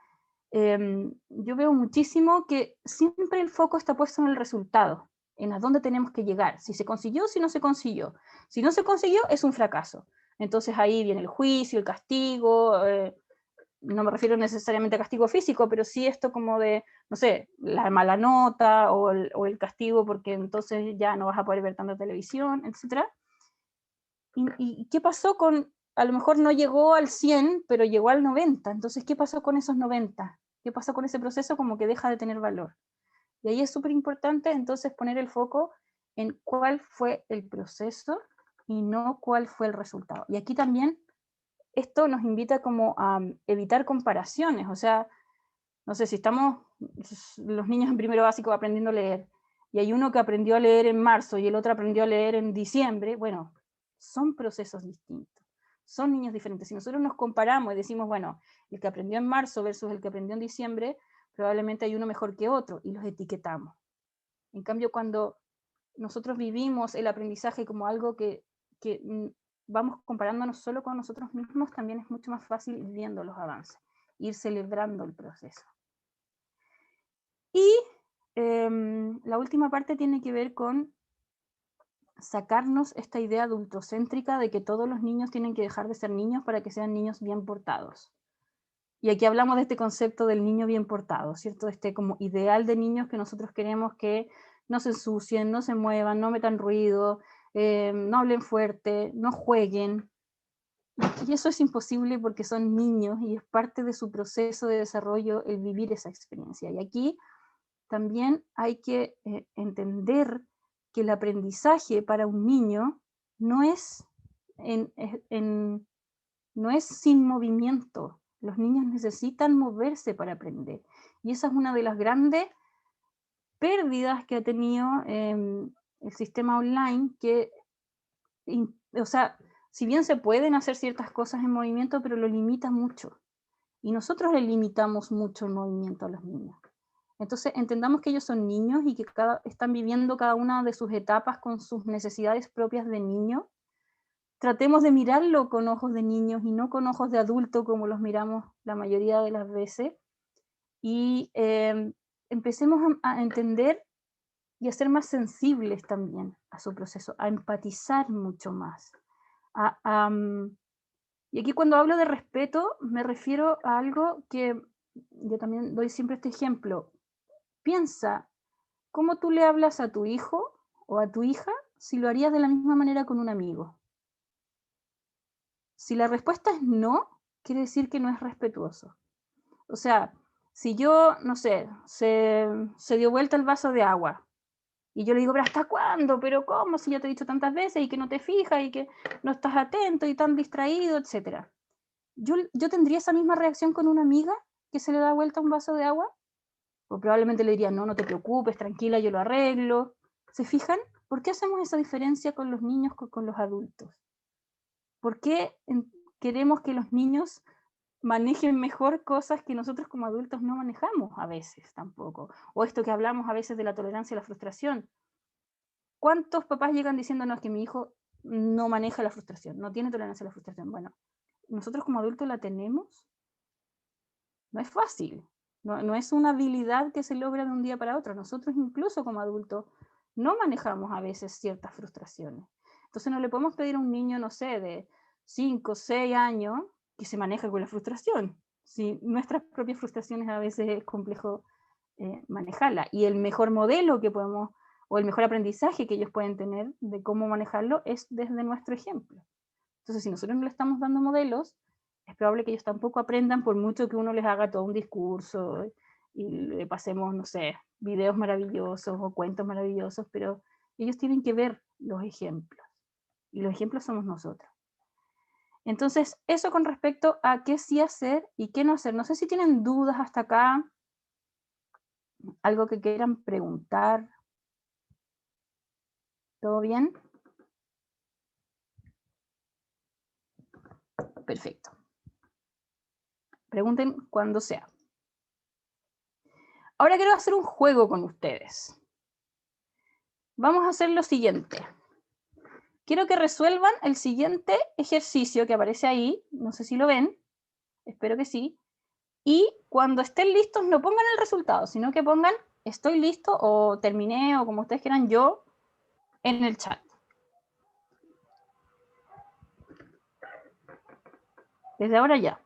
yo veo muchísimo que siempre el foco está puesto en el resultado, en a dónde tenemos que llegar, si se consiguió, si no se consiguió. Si no se consiguió, es un fracaso. Entonces ahí viene el juicio, el castigo, no me refiero necesariamente a castigo físico, pero sí esto como de, no sé, la mala nota o el castigo porque entonces ya no vas a poder ver tanta televisión, etc. ¿Y qué pasó con, a lo mejor no llegó al 100, pero llegó al 90? Entonces, ¿qué pasó con esos 90? ¿Qué pasó con ese proceso? Como que deja de tener valor. Y ahí es súper importante entonces poner el foco en cuál fue el proceso y no cuál fue el resultado. Y aquí también esto nos invita como a evitar comparaciones, o sea, no sé, si estamos los niños en primero básico aprendiendo a leer, y hay uno que aprendió a leer en marzo y el otro aprendió a leer en diciembre, bueno, son procesos distintos, son niños diferentes. Si nosotros nos comparamos y decimos, bueno, el que aprendió en marzo versus el que aprendió en diciembre, probablemente hay uno mejor que otro, y los etiquetamos. En cambio, cuando nosotros vivimos el aprendizaje como algo que vamos comparándonos solo con nosotros mismos, también es mucho más fácil ir viendo los avances, ir celebrando el proceso. Y la última parte tiene que ver con sacarnos esta idea adultocéntrica de que todos los niños tienen que dejar de ser niños para que sean niños bien portados. Y aquí hablamos de este concepto del niño bien portado, ¿cierto? Este como ideal de niños que nosotros queremos que no se ensucien, no se muevan, no metan ruido, no hablen fuerte, no jueguen. Y eso es imposible porque son niños y es parte de su proceso de desarrollo el vivir esa experiencia. Y aquí también hay que entender que el aprendizaje para un niño no es, no es sin movimiento. Los niños necesitan moverse para aprender. Y esa es una de las grandes pérdidas que ha tenido el sistema online, que, o sea, si bien se pueden hacer ciertas cosas en movimiento, pero lo limita mucho. Y nosotros le limitamos mucho el movimiento a los niños. Entonces, entendamos que ellos son niños y que están viviendo cada una de sus etapas con sus necesidades propias de niño. Tratemos de mirarlo con ojos de niños y no con ojos de adulto como los miramos la mayoría de las veces. Y empecemos a entender y a ser más sensibles también a su proceso, a empatizar mucho más. Y aquí cuando hablo de respeto me refiero a algo que yo también doy siempre este ejemplo. Piensa cómo tú le hablas a tu hijo o a tu hija si lo harías de la misma manera con un amigo. Si la respuesta es no, quiere decir que no es respetuoso. O sea, si yo, no sé, se dio vuelta el vaso de agua y yo le digo, pero ¿hasta cuándo? ¿Pero cómo? Si ya te he dicho tantas veces y que no te fijas y que no estás atento y tan distraído, etc. ¿Yo tendría esa misma reacción con una amiga que se le da vuelta un vaso de agua? O probablemente le diría, no, no te preocupes, tranquila, yo lo arreglo. ¿Se fijan? ¿Por qué hacemos esa diferencia con los niños con los adultos? ¿Por qué queremos que los niños manejen mejor cosas que nosotros como adultos no manejamos a veces tampoco? O esto que hablamos a veces de la tolerancia a la frustración. ¿Cuántos papás llegan diciéndonos que mi hijo no maneja la frustración, no tiene tolerancia a la frustración? Bueno, nosotros como adultos la tenemos. No es fácil, no es una habilidad que se logra de un día para otro. Nosotros incluso como adultos no manejamos a veces ciertas frustraciones. Entonces no le podemos pedir a un niño, no sé, de 5 o 6 años que se maneje con la frustración. Si nuestras propias frustraciones a veces es complejo manejarla. Y el mejor modelo que podemos, o el mejor aprendizaje que ellos pueden tener de cómo manejarlo es desde nuestro ejemplo. Entonces, si nosotros no le estamos dando modelos, es probable que ellos tampoco aprendan por mucho que uno les haga todo un discurso y le pasemos, no sé, videos maravillosos o cuentos maravillosos, pero ellos tienen que ver los ejemplos. Y los ejemplos somos nosotros. Entonces, eso con respecto a qué sí hacer y qué no hacer. No sé si tienen dudas hasta acá, algo que quieran preguntar. ¿Todo bien? Perfecto. Pregunten cuando sea. Ahora quiero hacer un juego con ustedes. Vamos a hacer lo siguiente. Quiero que resuelvan el siguiente ejercicio que aparece ahí. No sé si lo ven. Espero que sí. Y cuando estén listos, no pongan el resultado, sino que pongan estoy listo o terminé o como ustedes quieran yo en el chat. Desde ahora ya.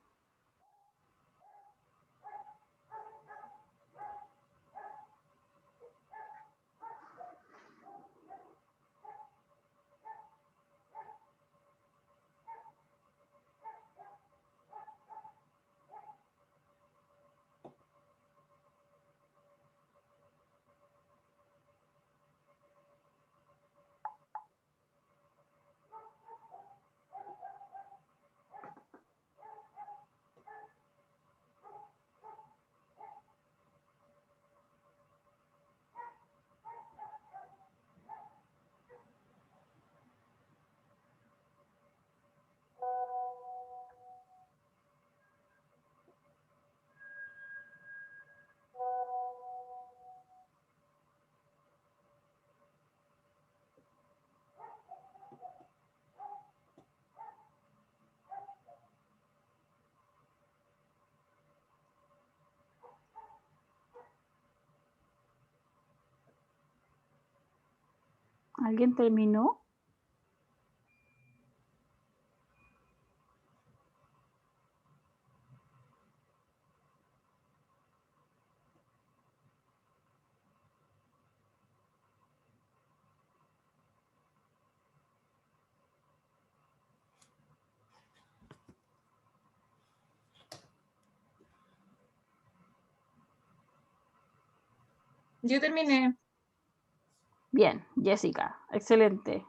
¿Alguien terminó? Yo terminé. Bien, Jessica, excelente.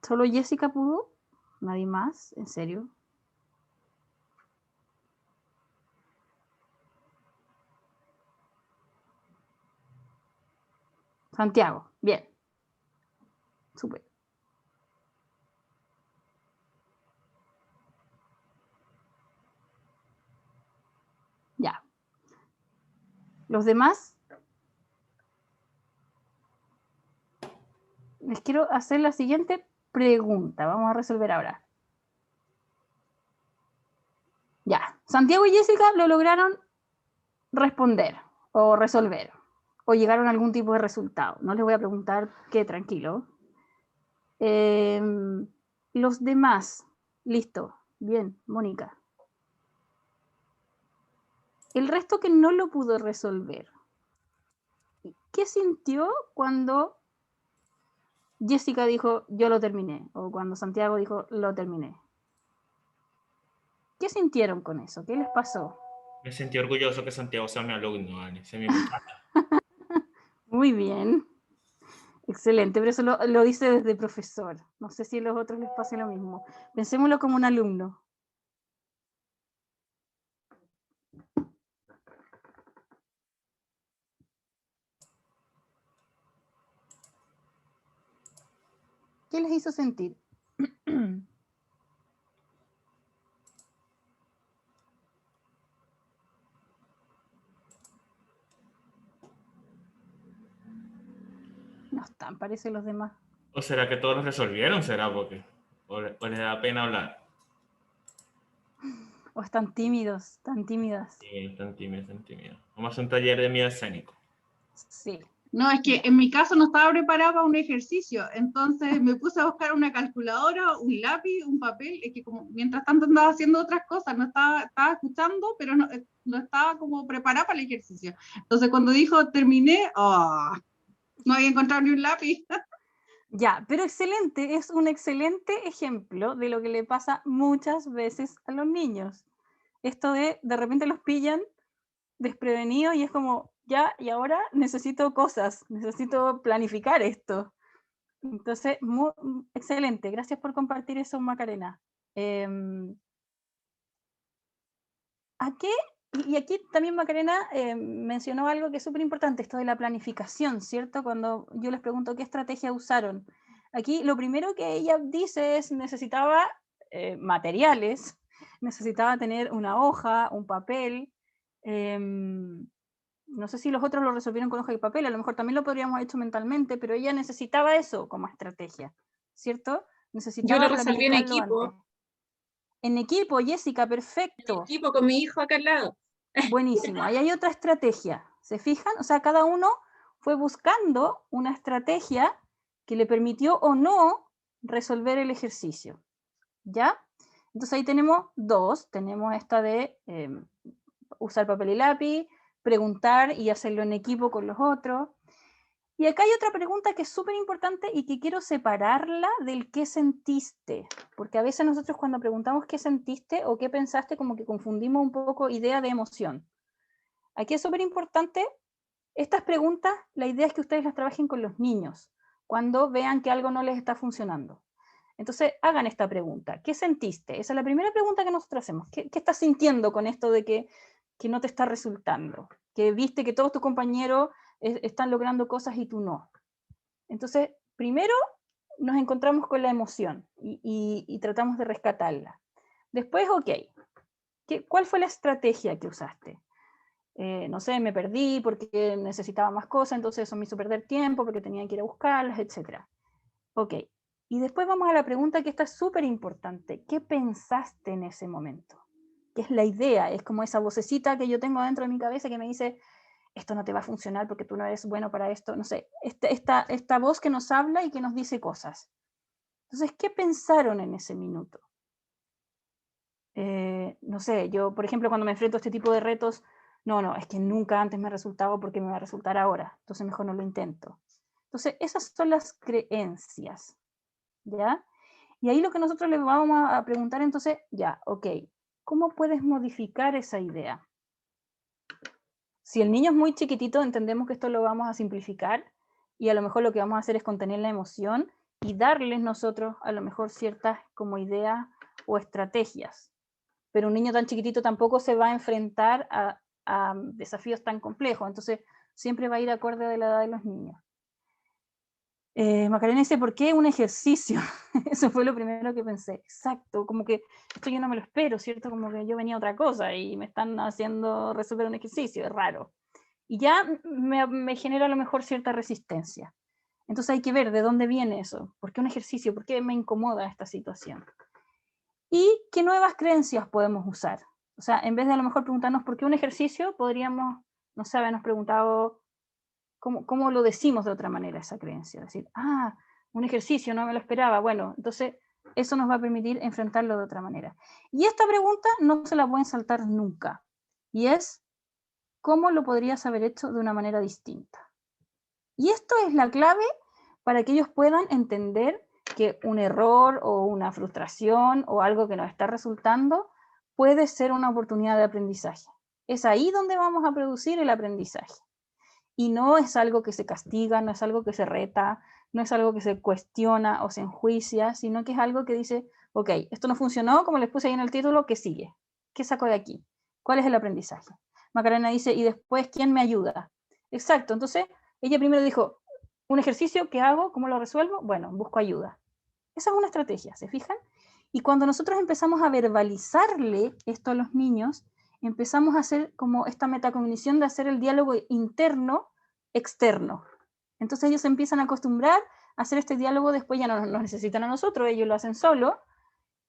¿Solo Jessica pudo? ¿Nadie más? ¿En serio? Santiago, bien. Súper. Ya. Los demás, les quiero hacer la siguiente pregunta. Vamos a resolver ahora. Ya. Santiago y Jessica lo lograron responder o resolver o llegaron a algún tipo de resultado. No les voy a preguntar qué, tranquilo. Los demás, listo. Bien, Mónica. El resto que no lo pudo resolver, ¿qué sintió cuando Jessica dijo yo lo terminé? O cuando Santiago dijo lo terminé. ¿Qué sintieron con eso? ¿Qué les pasó? Me sentí orgulloso que Santiago sea mi alumno, Ani, ese es mi muchacho. Muy bien. Excelente, pero eso lo dice desde profesor. No sé si a los otros les pase lo mismo. Pensémoslo como un alumno. ¿Qué les hizo sentir? No están, parece los demás. ¿O será que todos lo resolvieron? ¿Será porque? ¿O les da pena hablar? O están tímidos, tan tímidas. Sí, están tímidos, están tímidos. Vamos a hacer un taller de miedo escénico. Sí. No, es que en mi caso no estaba preparada para un ejercicio, entonces me puse a buscar una calculadora, un lápiz, un papel, es que como mientras tanto andaba haciendo otras cosas, no estaba escuchando, pero no estaba como preparada para el ejercicio. Entonces cuando dijo terminé, no había encontrado ni un lápiz. Ya, pero excelente, es un excelente ejemplo de lo que le pasa muchas veces a los niños. Esto de repente los pillan desprevenidos y es como, ya, y ahora necesito cosas, necesito planificar esto. Entonces, excelente, gracias por compartir eso, Macarena. ¿A qué? Y aquí también Macarena mencionó algo que es súper importante, esto de la planificación, ¿cierto? Cuando yo les pregunto qué estrategia usaron. Aquí lo primero que ella dice es necesitaba materiales, necesitaba tener una hoja, un papel. No sé si los otros lo resolvieron con hoja y papel, a lo mejor también lo podríamos haber hecho mentalmente, pero ella necesitaba eso como estrategia, ¿cierto? Yo lo Necesitaba resolví en planificarlo equipo. antes. En equipo, Jessica, En perfecto. equipo con mi hijo acá al lado. Buenísimo. Ahí hay otra estrategia. ¿Se fijan? O sea, cada uno fue buscando una estrategia que le permitió o no resolver el ejercicio. ¿Ya? Entonces ahí tenemos dos. Tenemos esta de usar papel y lápiz, preguntar y hacerlo en equipo con los otros. Y acá hay otra pregunta que es súper importante y que quiero separarla del qué sentiste, porque a veces nosotros cuando preguntamos qué sentiste o qué pensaste, como que confundimos un poco idea de emoción. Aquí es súper importante, estas preguntas, la idea es que ustedes las trabajen con los niños, cuando vean que algo no les está funcionando. Entonces, hagan esta pregunta. ¿Qué sentiste? Esa es la primera pregunta que nosotros hacemos. ¿Qué estás sintiendo con esto de que no te está resultando? Que viste que todos tus compañeros están logrando cosas y tú no. Entonces, primero nos encontramos con la emoción y tratamos de rescatarla. Después, ok, ¿cuál fue la estrategia que usaste? No sé, me perdí porque necesitaba más cosas, entonces eso me hizo perder tiempo porque tenía que ir a buscarlas, etc. Ok, y después vamos a la pregunta que está súper importante. ¿Qué pensaste en ese momento? ¿Qué es la idea? Es como esa vocecita que yo tengo dentro de mi cabeza que me dice, esto no te va a funcionar porque tú no eres bueno para esto. No sé, esta voz que nos habla y que nos dice cosas. Entonces, ¿qué pensaron en ese minuto? No sé, yo, por ejemplo, cuando me enfrento a este tipo de retos, no, es que nunca antes me ha resultado porque me va a resultar ahora. Entonces, mejor no lo intento. Entonces, esas son las creencias. ¿Ya? Y ahí lo que nosotros le vamos a preguntar entonces, ya, ok, ¿cómo puedes modificar esa idea? Si el niño es muy chiquitito, entendemos que esto lo vamos a simplificar y a lo mejor lo que vamos a hacer es contener la emoción y darles nosotros a lo mejor ciertas como ideas o estrategias. Pero un niño tan chiquitito tampoco se va a enfrentar a desafíos tan complejos, entonces siempre va a ir acorde de la edad de los niños. Macarena dice, ¿por qué un ejercicio? Eso fue lo primero que pensé. Exacto, como que esto yo no me lo espero, ¿cierto? Como que yo venía a otra cosa y me están haciendo resolver un ejercicio, es raro. Y ya me genera a lo mejor cierta resistencia. Entonces hay que ver de dónde viene eso. ¿Por qué un ejercicio? ¿Por qué me incomoda esta situación? ¿Y qué nuevas creencias podemos usar? O sea, en vez de a lo mejor preguntarnos por qué un ejercicio, podríamos, no sé, habernos preguntado ¿cómo lo decimos de otra manera esa creencia? Decir, un ejercicio, no me lo esperaba. Bueno, entonces eso nos va a permitir enfrentarlo de otra manera. Y esta pregunta no se la pueden saltar nunca. Y es, ¿cómo lo podrías haber hecho de una manera distinta? Y esto es la clave para que ellos puedan entender que un error o una frustración o algo que nos está resultando puede ser una oportunidad de aprendizaje. Es ahí donde vamos a producir el aprendizaje. Y no es algo que se castiga, no es algo que se reta, no es algo que se cuestiona o se enjuicia, sino que es algo que dice, ok, esto no funcionó, como les puse ahí en el título, ¿qué sigue? ¿Qué saco de aquí? ¿Cuál es el aprendizaje? Macarena dice, y después, ¿quién me ayuda? Exacto, entonces ella primero dijo, un ejercicio, ¿qué hago? ¿Cómo lo resuelvo? Bueno, busco ayuda. Esa es una estrategia, ¿se fijan? Y cuando nosotros empezamos a verbalizarle esto a los niños, empezamos a hacer como esta metacognición de hacer el diálogo interno, externo. Entonces ellos se empiezan a acostumbrar a hacer este diálogo, después ya no nos necesitan a nosotros, ellos lo hacen solo,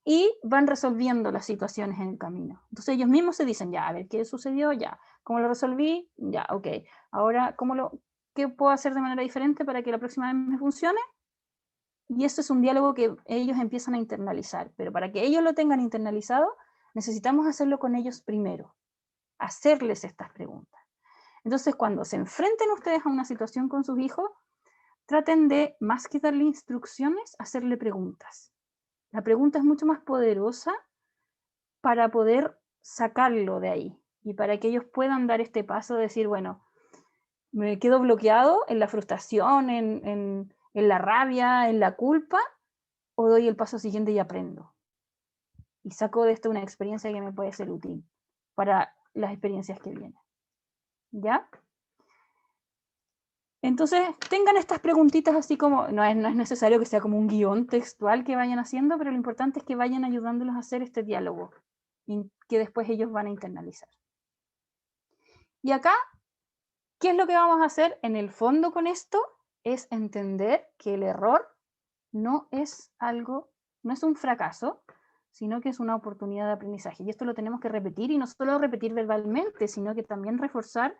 y van resolviendo las situaciones en el camino. Entonces ellos mismos se dicen, ya, a ver, ¿qué sucedió? Ya, ¿cómo lo resolví? Ya, ok. Ahora, ¿qué puedo hacer de manera diferente para que la próxima vez me funcione? Y eso es un diálogo que ellos empiezan a internalizar, pero para que ellos lo tengan internalizado, necesitamos hacerlo con ellos primero, hacerles estas preguntas. Entonces, cuando se enfrenten ustedes a una situación con sus hijos, traten de, más que darle instrucciones, hacerle preguntas. La pregunta es mucho más poderosa para poder sacarlo de ahí y para que ellos puedan dar este paso de decir, bueno, me quedo bloqueado en la frustración, en la rabia, en la culpa, o doy el paso siguiente y aprendo. Y saco de esto una experiencia que me puede ser útil para las experiencias que vienen. ¿Ya? Entonces, tengan estas preguntitas así como, no es necesario que sea como un guión textual que vayan haciendo, pero lo importante es que vayan ayudándolos a hacer este diálogo y que después ellos van a internalizar. Y acá, ¿qué es lo que vamos a hacer en el fondo con esto? Es entender que el error no es un fracaso, sino que es una oportunidad de aprendizaje. Y esto lo tenemos que repetir, y no solo repetir verbalmente, sino que también reforzar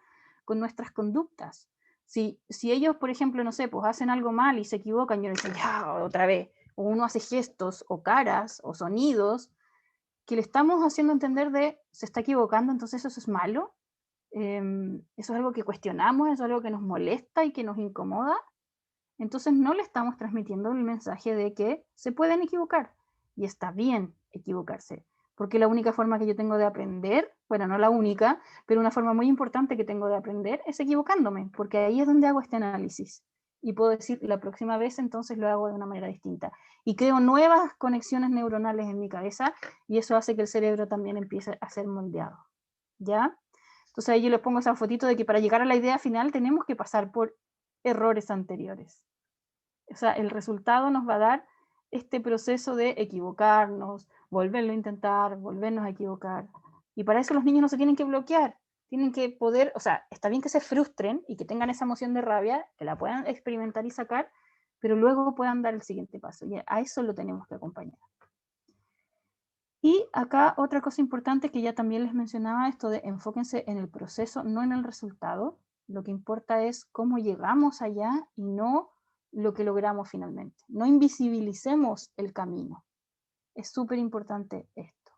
con nuestras conductas. Si ellos, por ejemplo, no sé, pues hacen algo mal y se equivocan, yo les digo, ya, otra vez, o uno hace gestos, o caras, o sonidos, que le estamos haciendo entender de, se está equivocando, entonces eso es malo, eso es algo que cuestionamos, eso es algo que nos molesta y que nos incomoda, entonces no le estamos transmitiendo el mensaje de que se pueden equivocar y está bien equivocarse, porque la única forma que yo tengo de aprender, bueno, no la única, pero una forma muy importante que tengo de aprender es equivocándome, porque ahí es donde hago este análisis y puedo decir la próxima vez entonces lo hago de una manera distinta y creo nuevas conexiones neuronales en mi cabeza y eso hace que el cerebro también empiece a ser moldeado, ¿ya? Entonces ahí yo les pongo esa fotito de que para llegar a la idea final tenemos que pasar por errores anteriores. O sea, el resultado nos va a dar este proceso de equivocarnos, volverlo a intentar, volvernos a equivocar. Y para eso los niños no se tienen que bloquear, tienen que poder, o sea, está bien que se frustren y que tengan esa emoción de rabia, que la puedan experimentar y sacar, pero luego puedan dar el siguiente paso. Y a eso lo tenemos que acompañar. Y acá otra cosa importante que ya también les mencionaba, esto de enfóquense en el proceso, no en el resultado. Lo que importa es cómo llegamos allá y no lo que logramos finalmente. No invisibilicemos el camino. Es súper importante esto.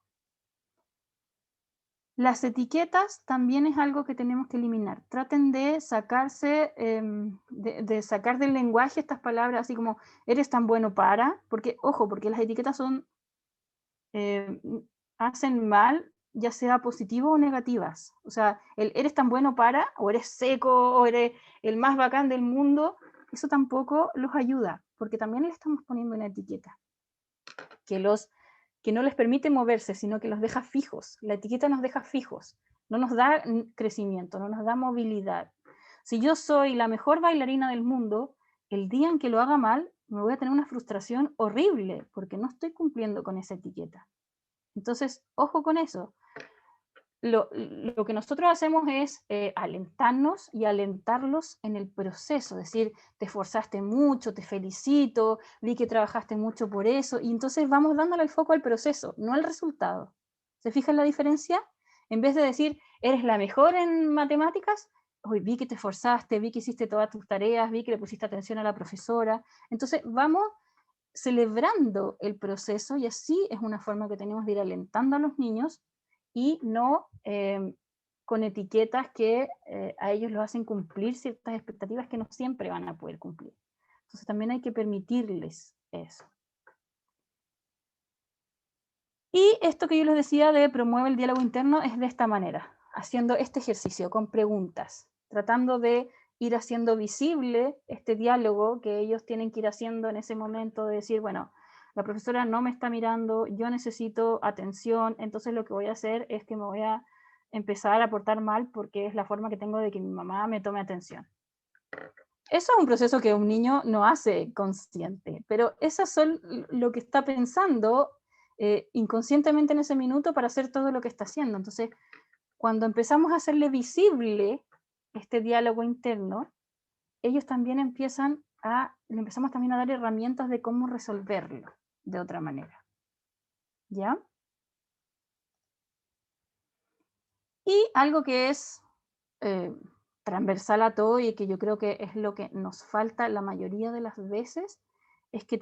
Las etiquetas también es algo que tenemos que eliminar. Traten de sacarse, de sacar del lenguaje estas palabras así como eres tan bueno para, porque, ojo, porque las etiquetas son hacen mal, ya sea positivo o negativas. O sea, el eres tan bueno para, o eres seco, o eres el más bacán del mundo, eso tampoco los ayuda, porque también le estamos poniendo una etiqueta que no les permite moverse, sino que los deja fijos. La etiqueta nos deja fijos, no nos da crecimiento, no nos da movilidad. Si yo soy la mejor bailarina del mundo, el día en que lo haga mal, me voy a tener una frustración horrible, porque no estoy cumpliendo con esa etiqueta. Entonces, ojo con eso. Lo que nosotros hacemos es alentarnos y alentarlos en el proceso, es decir, te esforzaste mucho, te felicito, vi que trabajaste mucho por eso, y entonces vamos dándole el foco al proceso, no al resultado. ¿Se fijan la diferencia? En vez de decir, eres la mejor en matemáticas, hoy vi que te esforzaste, vi que hiciste todas tus tareas, vi que le pusiste atención a la profesora. Entonces vamos celebrando el proceso y así es una forma que tenemos de ir alentando a los niños y no con etiquetas que a ellos los hacen cumplir ciertas expectativas que no siempre van a poder cumplir. Entonces también hay que permitirles eso. Y esto que yo les decía de promueve el diálogo interno es de esta manera, haciendo este ejercicio con preguntas, tratando de ir haciendo visible este diálogo que ellos tienen que ir haciendo en ese momento de decir, bueno, la profesora no me está mirando, yo necesito atención, entonces lo que voy a hacer es que me voy a empezar a portar mal porque es la forma que tengo de que mi mamá me tome atención. Eso es un proceso que un niño no hace consciente, pero esas son lo que está pensando inconscientemente en ese minuto para hacer todo lo que está haciendo. Entonces, cuando empezamos a hacerle visible este diálogo interno, ellos también le empezamos también a dar herramientas de cómo resolverlo de otra manera. ¿Ya? Y algo que es transversal a todo y que yo creo que es lo que nos falta la mayoría de las veces, es que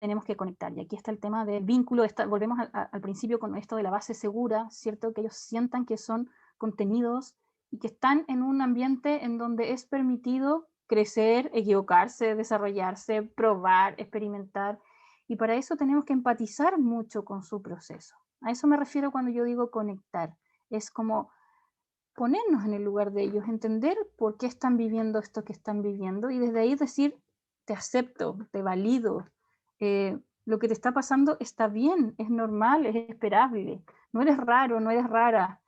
tenemos que conectar. Y aquí está el tema del vínculo, volvemos al principio con esto de la base segura, ¿cierto? Que ellos sientan que son contenidos y que están en un ambiente en donde es permitido crecer, equivocarse, desarrollarse, probar, experimentar. Y para eso tenemos que empatizar mucho con su proceso. A eso me refiero cuando yo digo conectar. Es como ponernos en el lugar de ellos, entender por qué están viviendo esto que están viviendo y desde ahí decir, te acepto, te valido, lo que te está pasando está bien, es normal, es esperable, no eres raro, no eres rara,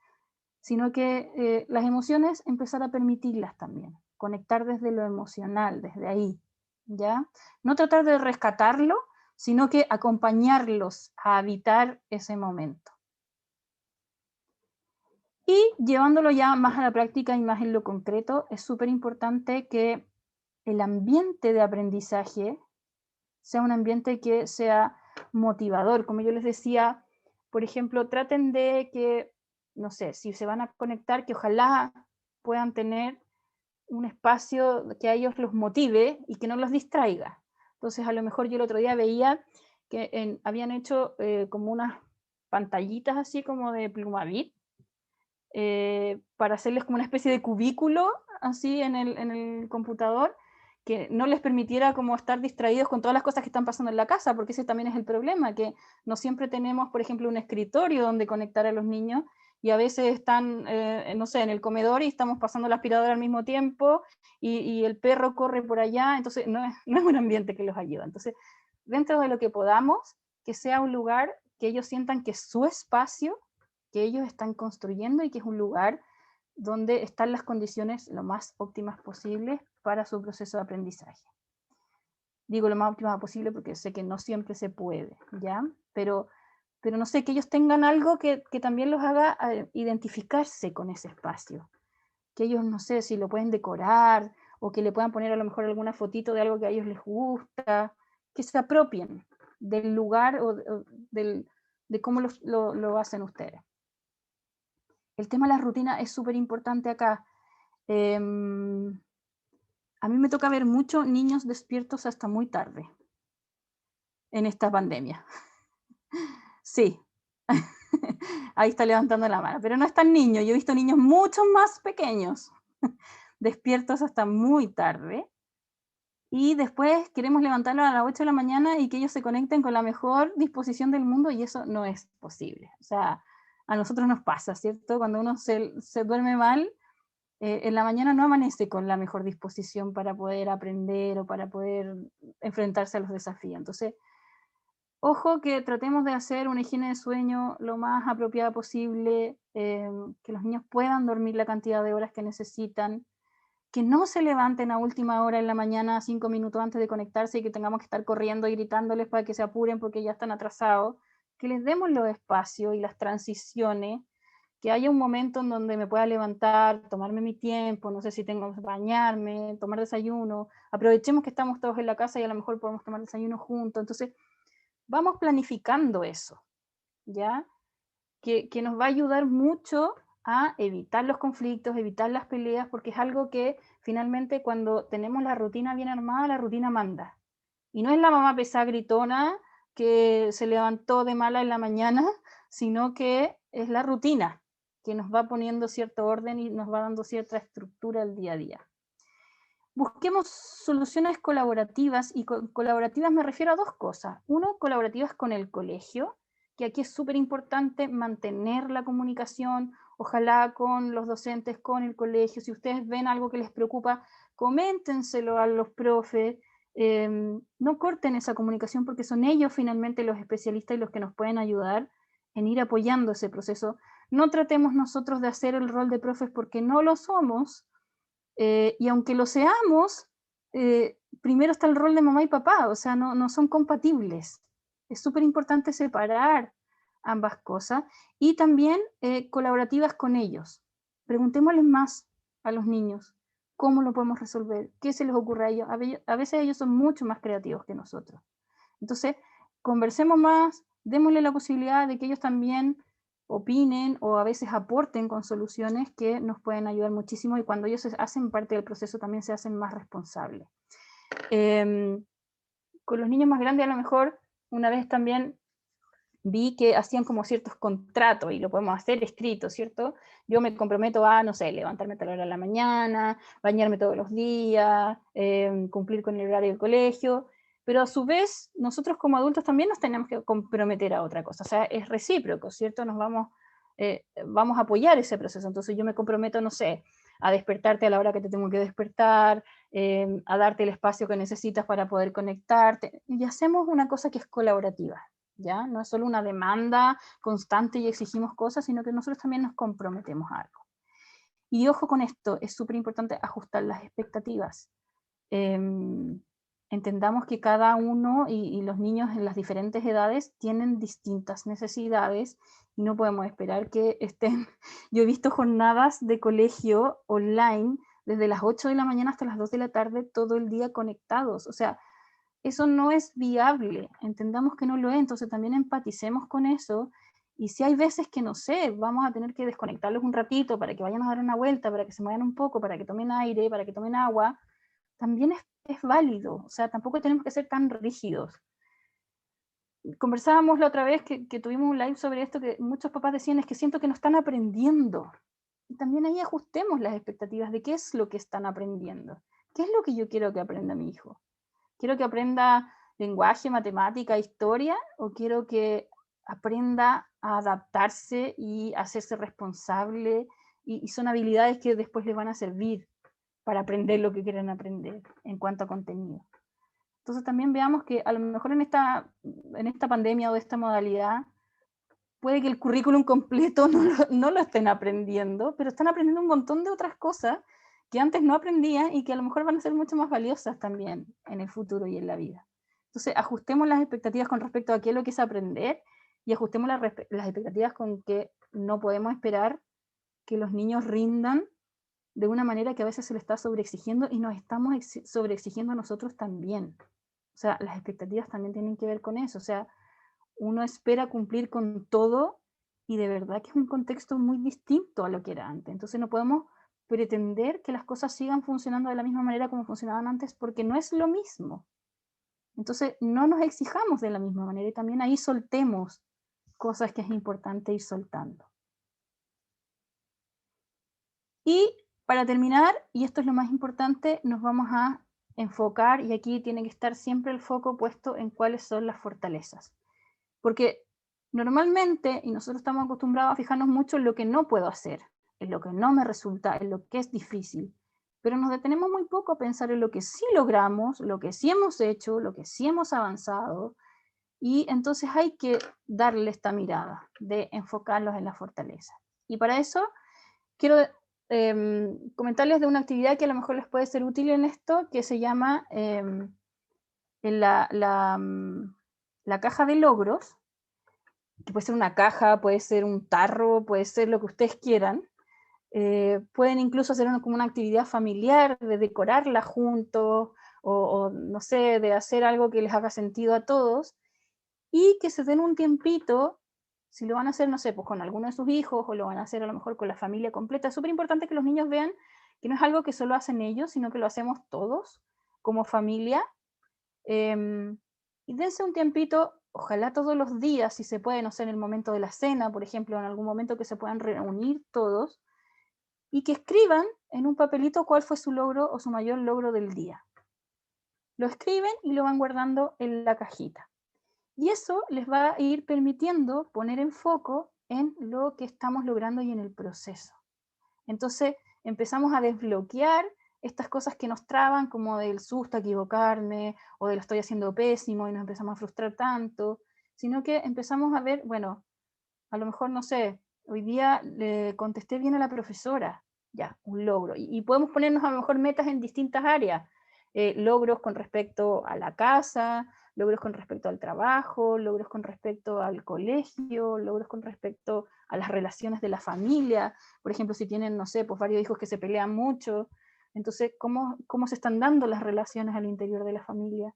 sino que las emociones empezar a permitirlas también, conectar desde lo emocional, desde ahí, ¿ya? No tratar de rescatarlo, sino que acompañarlos a habitar ese momento. Y llevándolo ya más a la práctica y más en lo concreto, es súper importante que el ambiente de aprendizaje sea un ambiente que sea motivador. Como yo les decía, por ejemplo, traten de que, no sé, si se van a conectar, que ojalá puedan tener un espacio que a ellos los motive y que no los distraiga. Entonces, a lo mejor yo el otro día veía que habían hecho como unas pantallitas así como de Plumavit, para hacerles como una especie de cubículo así en el computador, que no les permitiera como estar distraídos con todas las cosas que están pasando en la casa, porque ese también es el problema, que no siempre tenemos, por ejemplo, un escritorio donde conectar a los niños, y a veces están, no sé, en el comedor y estamos pasando la aspiradora al mismo tiempo, y el perro corre por allá, entonces no es un ambiente que los ayuda. Entonces, dentro de lo que podamos, que sea un lugar que ellos sientan que es su espacio, que ellos están construyendo y que es un lugar donde están las condiciones lo más óptimas posibles para su proceso de aprendizaje. Digo lo más óptima posible porque sé que no siempre se puede, ¿ya? Pero no sé, que ellos tengan algo que también los haga identificarse con ese espacio. Que ellos, no sé, si lo pueden decorar o que le puedan poner a lo mejor alguna fotito de algo que a ellos les gusta, que se apropien del lugar o de cómo lo hacen ustedes. El tema de la rutina es súper importante acá. A mí me toca ver muchos niños despiertos hasta muy tarde en esta pandemia. Sí, ahí está levantando la mano, pero no es tan niño. Yo he visto niños mucho más pequeños despiertos hasta muy tarde y después queremos levantarlos a las 8 de la mañana y que ellos se conecten con la mejor disposición del mundo y eso no es posible. O sea, a nosotros nos pasa, ¿cierto? Cuando uno se duerme mal, en la mañana no amanece con la mejor disposición para poder aprender o para poder enfrentarse a los desafíos. Entonces, ojo que tratemos de hacer una higiene de sueño lo más apropiada posible, que los niños puedan dormir la cantidad de horas que necesitan, que no se levanten a última hora en la mañana, 5 minutos antes de conectarse y que tengamos que estar corriendo y gritándoles para que se apuren porque ya están atrasados, que les demos los espacios y las transiciones, que haya un momento en donde me pueda levantar, tomarme mi tiempo, no sé si tengo que bañarme, tomar desayuno, aprovechemos que estamos todos en la casa y a lo mejor podemos tomar desayuno juntos, entonces vamos planificando eso, ¿ya? Que nos va a ayudar mucho a evitar los conflictos, evitar las peleas, porque es algo que finalmente cuando tenemos la rutina bien armada, la rutina manda. Y no es la mamá pesada gritona que se levantó de mala en la mañana, sino que es la rutina que nos va poniendo cierto orden y nos va dando cierta estructura al día a día. Busquemos soluciones colaborativas, y colaborativas me refiero a dos cosas. Uno, colaborativas con el colegio, que aquí es súper importante mantener la comunicación, ojalá con los docentes, con el colegio. Si ustedes ven algo que les preocupa, coméntenselo a los profes. No corten esa comunicación porque son ellos finalmente los especialistas y los que nos pueden ayudar en ir apoyando ese proceso. No tratemos nosotros de hacer el rol de profes porque no lo somos, y aunque lo seamos, primero está el rol de mamá y papá, o sea, no son compatibles. Es súper importante separar ambas cosas y también colaborativas con ellos. Preguntémosles más a los niños cómo lo podemos resolver, qué se les ocurre a ellos. A veces ellos son mucho más creativos que nosotros. Entonces, conversemos más, démosle la posibilidad de que ellos también opinen o a veces aporten con soluciones que nos pueden ayudar muchísimo, y cuando ellos hacen parte del proceso también se hacen más responsables. Con los niños más grandes a lo mejor una vez también vi que hacían como ciertos contratos, y lo podemos hacer escrito, ¿cierto? Yo me comprometo a, no sé, levantarme a tal hora de la mañana, bañarme todos los días, cumplir con el horario del colegio, pero a su vez nosotros como adultos también nos tenemos que comprometer a otra cosa, o sea, es recíproco, ¿cierto? Vamos a apoyar ese proceso. Entonces yo me comprometo, no sé, a despertarte a la hora que te tengo que despertar, a darte el espacio que necesitas para poder conectarte, y hacemos una cosa que es colaborativa, ¿ya? No es solo una demanda constante y exigimos cosas, sino que nosotros también nos comprometemos a algo. Y ojo con esto, es súper importante ajustar las expectativas. Entendamos que cada uno y los niños en las diferentes edades tienen distintas necesidades y no podemos esperar que estén... Yo he visto jornadas de colegio online desde las 8 de la mañana hasta las 2 de la tarde todo el día conectados. O sea, eso no es viable. Entendamos que no lo es, entonces también empaticemos con eso. Y si hay veces que, no sé, vamos a tener que desconectarlos un ratito para que vayan a dar una vuelta, para que se muevan un poco, para que tomen aire, para que tomen agua, también es válido. O sea, tampoco tenemos que ser tan rígidos. Conversábamos la otra vez que tuvimos un live sobre esto, que muchos papás decían, es que siento que no están aprendiendo. Y también ahí ajustemos las expectativas de qué es lo que están aprendiendo. ¿Qué es lo que yo quiero que aprenda mi hijo? ¿Quiero que aprenda lenguaje, matemática, historia? ¿O quiero que aprenda a adaptarse y hacerse responsable? Y son habilidades que después les van a servir para aprender lo que quieren aprender en cuanto a contenido. Entonces también veamos que a lo mejor en esta pandemia o de esta modalidad puede que el currículum completo no lo estén aprendiendo, pero están aprendiendo un montón de otras cosas que antes no aprendían y que a lo mejor van a ser mucho más valiosas también en el futuro y en la vida. Entonces ajustemos las expectativas con respecto a qué es lo que es aprender, y ajustemos las expectativas con que no podemos esperar que los niños rindan de una manera que a veces se le está sobreexigiendo, y nos estamos sobreexigiendo a nosotros también. O sea, las expectativas también tienen que ver con eso. O sea, uno espera cumplir con todo y de verdad que es un contexto muy distinto a lo que era antes. Entonces no podemos pretender que las cosas sigan funcionando de la misma manera como funcionaban antes, porque no es lo mismo. Entonces no nos exijamos de la misma manera, y también ahí soltemos cosas que es importante ir soltando. Y para terminar, y esto es lo más importante, nos vamos a enfocar, y aquí tiene que estar siempre el foco puesto en cuáles son las fortalezas. Porque normalmente, y nosotros estamos acostumbrados a fijarnos mucho en lo que no puedo hacer, en lo que no me resulta, en lo que es difícil, pero nos detenemos muy poco a pensar en lo que sí logramos, lo que sí hemos hecho, lo que sí hemos avanzado, y entonces hay que darle esta mirada de enfocarlos en la fortaleza. Y para eso quiero comentarles de una actividad que a lo mejor les puede ser útil en esto, que se llama la caja de logros, que puede ser una caja, puede ser un tarro, puede ser lo que ustedes quieran. Pueden incluso hacer como una actividad familiar, de decorarla juntos, o no sé, de hacer algo que les haga sentido a todos, y que se den un tiempito. Si lo van a hacer, no sé, pues con alguno de sus hijos, o lo van a hacer a lo mejor con la familia completa. Es súper importante que los niños vean que no es algo que solo hacen ellos, sino que lo hacemos todos como familia. Y dense un tiempito, ojalá todos los días, si se puede, no sé, en el momento de la cena, por ejemplo, en algún momento que se puedan reunir todos, y que escriban en un papelito cuál fue su logro o su mayor logro del día. Lo escriben y lo van guardando en la cajita. Y eso les va a ir permitiendo poner en foco en lo que estamos logrando y en el proceso. Entonces empezamos a desbloquear estas cosas que nos traban, como del susto a equivocarme, o de lo estoy haciendo pésimo y nos empezamos a frustrar tanto, sino que empezamos a ver, bueno, a lo mejor, no sé, hoy día le contesté bien a la profesora, ya, un logro. Y podemos ponernos a lo mejor metas en distintas áreas, logros con respecto a la casa, logros con respecto al trabajo, logros con respecto al colegio, logros con respecto a las relaciones de la familia. Por ejemplo, si tienen, no sé, pues varios hijos que se pelean mucho, entonces, ¿cómo se están dando las relaciones al interior de la familia?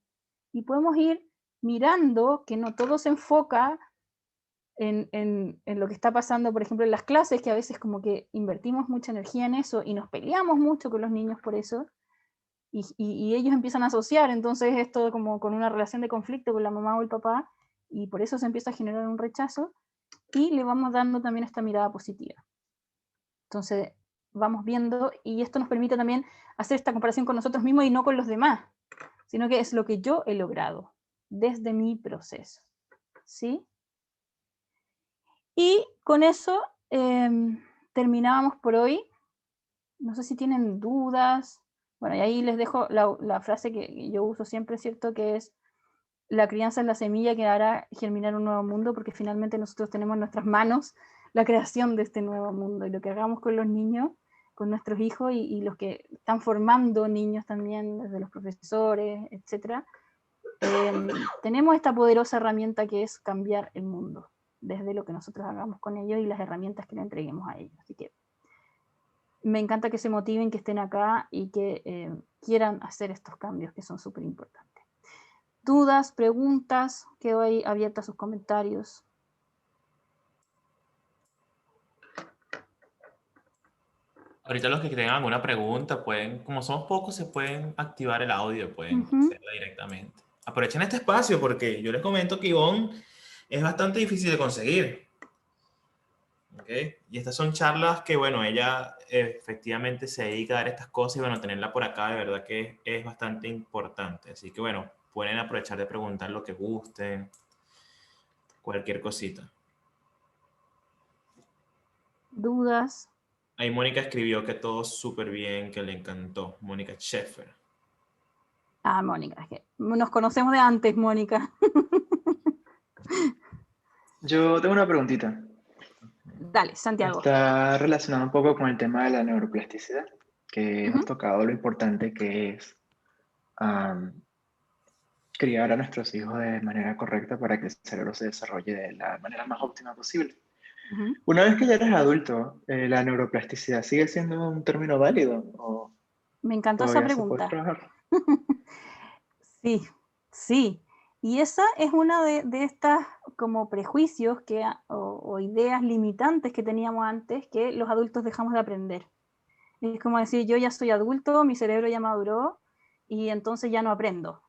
Y podemos ir mirando que no todo se enfoca en lo que está pasando, por ejemplo, en las clases, que a veces como que invertimos mucha energía en eso y nos peleamos mucho con los niños por eso, y ellos empiezan a asociar, entonces esto como con una relación de conflicto con la mamá o el papá, y por eso se empieza a generar un rechazo, y le vamos dando también esta mirada positiva. Entonces vamos viendo, y esto nos permite también hacer esta comparación con nosotros mismos y no con los demás, sino que es lo que yo he logrado desde mi proceso, ¿sí? Y con eso terminábamos por hoy. No sé si tienen dudas. Bueno, y ahí les dejo la frase que yo uso siempre, ¿cierto? Que es: la crianza es la semilla que hará germinar un nuevo mundo, porque finalmente nosotros tenemos en nuestras manos la creación de este nuevo mundo. Y lo que hagamos con los niños, con nuestros hijos y los que están formando niños también, desde los profesores, etc., tenemos esta poderosa herramienta que es cambiar el mundo, desde lo que nosotros hagamos con ellos y las herramientas que le entreguemos a ellos. Así que me encanta que se motiven, que estén acá y que quieran hacer estos cambios que son súper importantes. Dudas, preguntas, quedo ahí abierta a sus comentarios. Ahorita los que tengan alguna pregunta pueden, como somos pocos, se pueden activar el audio, pueden hacerla directamente. Aprovechen este espacio porque yo les comento que Ivonne es bastante difícil de conseguir. ¿Okay? Y estas son charlas que, bueno, ella efectivamente se dedica a dar estas cosas y, bueno, tenerla por acá de verdad que es bastante importante. Así que, bueno, pueden aprovechar de preguntar lo que gusten, cualquier cosita. ¿Dudas? Ahí Mónica escribió que todo súper bien, que le encantó. Mónica Sheffer. Ah, Mónica, es que nos conocemos de antes, Mónica. Yo tengo una preguntita. Dale, Santiago. Está relacionado un poco con el tema de la neuroplasticidad, que hemos tocado lo importante que es criar a nuestros hijos de manera correcta para que el cerebro se desarrolle de la manera más óptima posible. Una vez que ya eres adulto, ¿la neuroplasticidad sigue siendo un término válido? ¿O me encantó esa todavía se puede pregunta. trabajar? Sí, sí. Y esa es una de estas como prejuicios o ideas limitantes que teníamos antes, que los adultos dejamos de aprender. Es como decir, yo ya soy adulto, mi cerebro ya maduró y entonces ya no aprendo.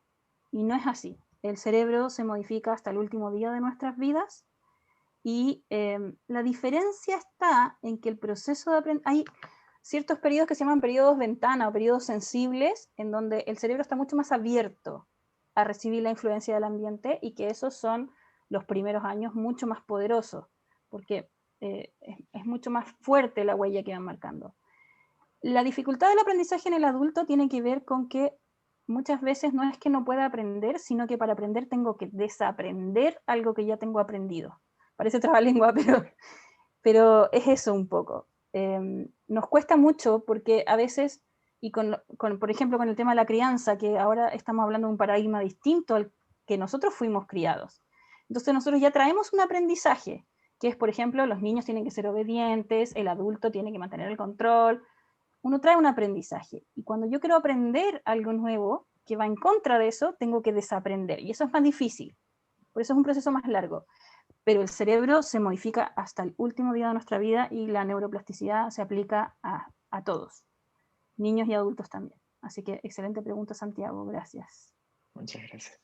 Y no es así. El cerebro se modifica hasta el último día de nuestras vidas y la diferencia está en que el proceso de aprendizaje, hay ciertos periodos que se llaman periodos ventana o periodos sensibles, en donde el cerebro está mucho más abierto a recibir la influencia del ambiente, y que esos son los primeros años mucho más poderosos, porque es mucho más fuerte la huella que van marcando. La dificultad del aprendizaje en el adulto tiene que ver con que muchas veces no es que no pueda aprender, sino que para aprender tengo que desaprender algo que ya tengo aprendido. Parece trabalengua, pero es eso un poco. Nos cuesta mucho porque a veces, y por ejemplo con el tema de la crianza, que ahora estamos hablando de un paradigma distinto al que nosotros fuimos criados. Entonces nosotros ya traemos un aprendizaje, que es, por ejemplo, los niños tienen que ser obedientes, el adulto tiene que mantener el control. Uno trae un aprendizaje, y cuando yo quiero aprender algo nuevo que va en contra de eso, tengo que desaprender, y eso es más difícil. Por eso es un proceso más largo. Pero el cerebro se modifica hasta el último día de nuestra vida, y la neuroplasticidad se aplica a todos, niños y adultos también. Así que excelente pregunta, Santiago, gracias. Muchas gracias.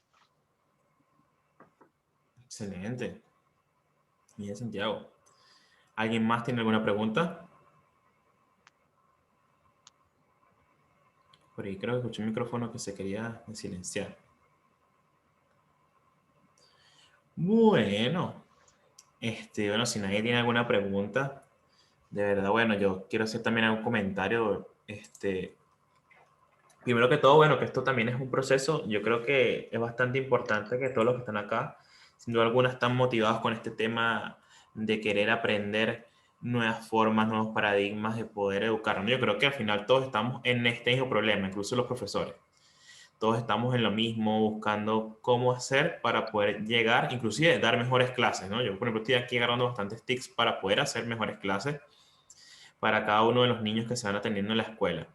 Excelente. Bien, Santiago. ¿Alguien más tiene alguna pregunta? Por ahí creo que escuché un micrófono que se quería silenciar. Bueno, Bueno, si nadie tiene alguna pregunta, de verdad, bueno, yo quiero hacer también algún comentario. Primero que todo, bueno, que esto también es un proceso. Yo creo que es bastante importante que todos los que están acá, sin duda alguna, están motivados con este tema de querer aprender nuevas formas, nuevos paradigmas de poder educarnos. Yo creo que al final todos estamos en este mismo problema, incluso los profesores. Todos estamos en lo mismo, buscando cómo hacer para poder llegar, inclusive dar mejores clases, ¿no? Yo, por ejemplo, estoy aquí agarrando bastantes tips para poder hacer mejores clases para cada uno de los niños que se van atendiendo en la escuela.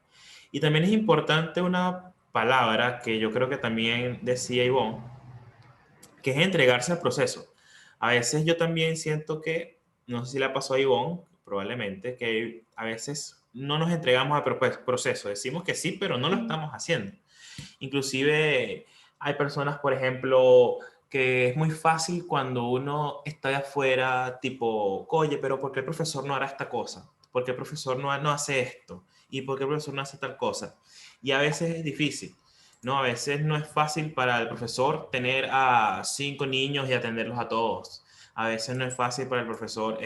Y también es importante una palabra que yo creo que también decía Ivonne, que es entregarse al proceso. A veces yo también siento que, no sé si le pasó a Ivonne, probablemente, que a veces no nos entregamos al proceso. Decimos que sí, pero no lo estamos haciendo. Inclusive hay personas, por ejemplo, que es muy fácil cuando uno está de afuera, tipo, oye, pero ¿por qué el profesor no hará esta cosa? ¿Por qué el profesor no hace esto? ¿Y por qué el profesor no hace tal cosa? Y a veces es difícil, ¿no? A veces no es fácil para el profesor tener a 5 niños y atenderlos a todos. A veces no es fácil para el profesor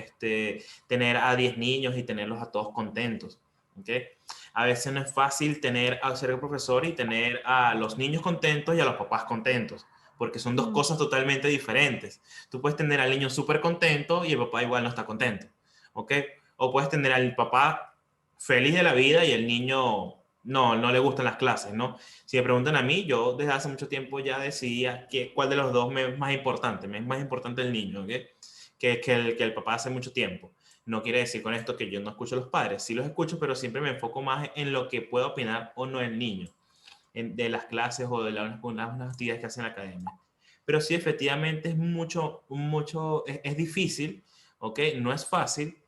tener a 10 niños y tenerlos a todos contentos. ¿Okay? A veces no es fácil ser el profesor y tener a los niños contentos y a los papás contentos, porque son dos cosas totalmente diferentes. Tú puedes tener al niño súper contento y el papá igual no está contento, ¿ok? O puedes tener al papá feliz de la vida y el niño no le gustan las clases, ¿no? Si me preguntan a mí, yo desde hace mucho tiempo ya decidía cuál de los dos es más importante. Me es más importante el niño, ¿ok? Que el papá hace mucho tiempo. No quiere decir con esto que yo no escucho a los padres. Sí los escucho, pero siempre me enfoco más en lo que puede opinar o no el niño, de las clases o de las actividades que hace en la academia. Pero sí, efectivamente es difícil, ¿ok? No es fácil.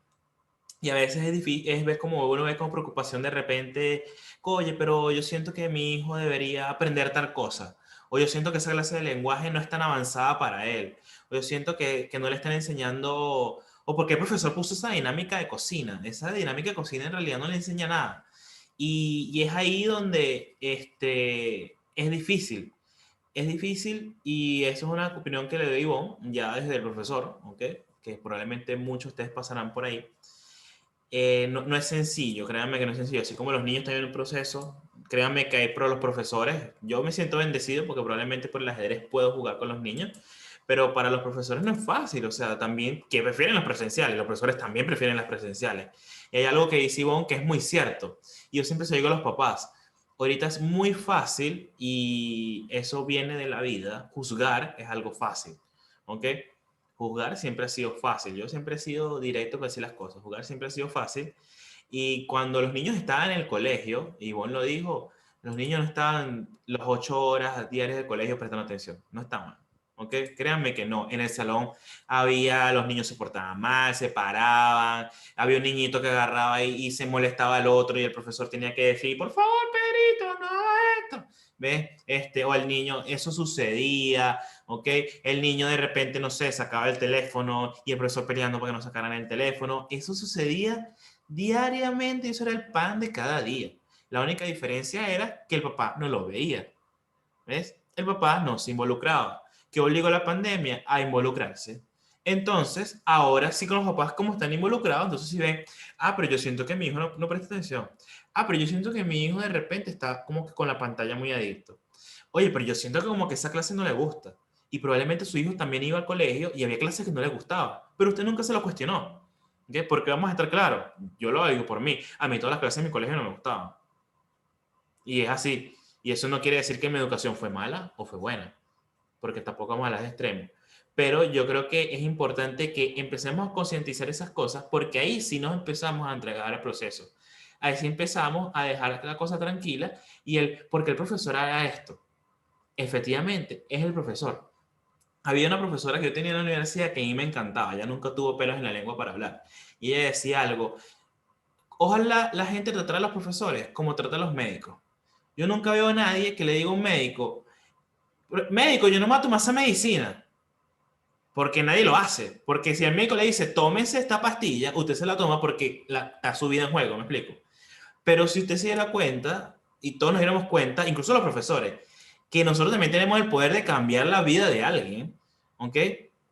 Y a veces es difícil, ver como uno ve con preocupación de repente, oye, pero yo siento que mi hijo debería aprender tal cosa. O yo siento que esa clase de lenguaje no es tan avanzada para él. O yo siento que no le están enseñando, o porque el profesor puso esa dinámica de cocina. Esa dinámica de cocina en realidad no le enseña nada. Y es ahí donde es difícil. Es difícil y eso es una opinión que le doy a Ivonne, ya desde el profesor, ¿ok? Que probablemente muchos de ustedes pasarán por ahí. No es sencillo, créanme que no es sencillo. Así como los niños están en un proceso, créanme que hay pro los profesores. Yo me siento bendecido porque probablemente por el ajedrez puedo jugar con los niños, pero para los profesores no es fácil. O sea, también que prefieren las presenciales, los profesores también prefieren las presenciales. Y hay algo que dice Ivonne que es muy cierto. Y yo siempre se lo digo a los papás. Ahorita es muy fácil y eso viene de la vida. Juzgar es algo fácil, ¿ok? Juzgar siempre ha sido fácil. Yo siempre he sido directo para decir las cosas. Jugar siempre ha sido fácil. Y cuando los niños estaban en el colegio, y Ivonne lo dijo, los niños no estaban las 8 horas diarias del colegio prestando atención. No estaban. ¿Ok? Créanme que no. En el salón los niños se portaban mal, se paraban. Había un niñito que agarraba y se molestaba al otro y el profesor tenía que decir, por favor, Pedrito, no esto. ¿Ves? O el niño, eso sucedía. ¿Ok? El niño de repente, no sé, sacaba el teléfono y el profesor peleando para que no sacaran el teléfono. Eso sucedía diariamente y eso era el pan de cada día. La única diferencia era que el papá no lo veía. ¿Ves? El papá no se involucraba. ¿Qué obligó a la pandemia? A involucrarse. Entonces, ahora sí con los papás como están involucrados, entonces si ven, pero yo siento que mi hijo no presta atención. Pero yo siento que mi hijo de repente está como que con la pantalla muy adicto. Oye, pero yo siento que como que esa clase no le gusta. Y probablemente su hijo también iba al colegio y había clases que no le gustaban. Pero usted nunca se lo cuestionó. ¿Okay? Porque vamos a estar claros, yo lo digo por mí. A mí todas las clases en mi colegio no me gustaban. Y es así. Y eso no quiere decir que mi educación fue mala o fue buena. Porque tampoco vamos a las extremos. Pero yo creo que es importante que empecemos a concientizar esas cosas porque ahí sí nos empezamos a entregar al proceso. Ahí sí empezamos a dejar la cosa tranquila porque el profesor haga esto. Efectivamente, es el profesor. Había una profesora que yo tenía en la universidad que a mí me encantaba. Ella nunca tuvo pelos en la lengua para hablar. Y ella decía algo. Ojalá la gente tratara a los profesores como trata a los médicos. Yo nunca veo a nadie que le diga a un médico, yo no me voy a tomar esa medicina. Porque nadie lo hace. Porque si el médico le dice, tómese esta pastilla, usted se la toma porque está su vida en juego, ¿me explico? Pero si usted se diera cuenta, y todos nos diéramos cuenta, incluso los profesores, que nosotros también tenemos el poder de cambiar la vida de alguien, ¿ok?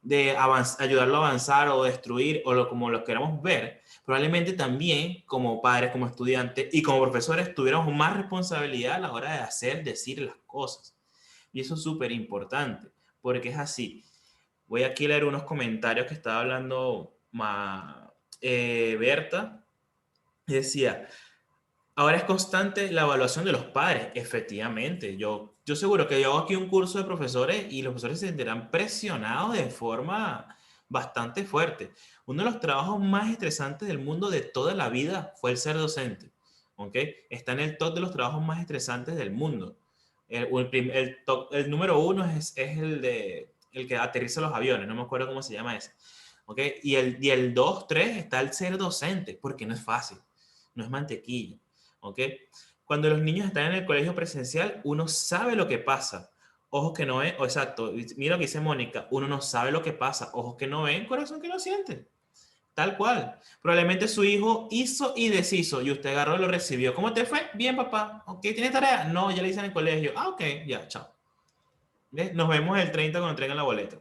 ayudarlo a avanzar o destruir, o como lo queramos ver, probablemente también como padres, como estudiantes y como profesores tuviéramos más responsabilidad a la hora de hacer, decir las cosas. Y eso es súper importante, porque es así. Voy aquí a leer unos comentarios que estaba hablando Berta. Y decía, ahora es constante la evaluación de los padres. Efectivamente, yo seguro que yo hago aquí un curso de profesores y los profesores se sentirán presionados de forma bastante fuerte. Uno de los trabajos más estresantes del mundo de toda la vida fue el ser docente. ¿Ok? Está en el top de los trabajos más estresantes del mundo. El número uno es el que aterriza los aviones, no me acuerdo cómo se llama ese. ¿Ok? Y el 2, 3 está el ser docente, porque no es fácil, no es mantequilla. ¿Ok? Cuando los niños están en el colegio presencial, uno sabe lo que pasa. Ojos que no ven, exacto, mira lo que dice Mónica, uno no sabe lo que pasa, ojos que no ven, corazón que no siente. Tal cual. Probablemente su hijo hizo y deshizo y usted agarró y lo recibió. ¿Cómo te fue? Bien, papá. ¿Ok? ¿Tienes tarea? No, ya le hice en el colegio. Ah, ok, ya, chao. ¿Ves? Nos vemos el 30 cuando entreguen la boleta.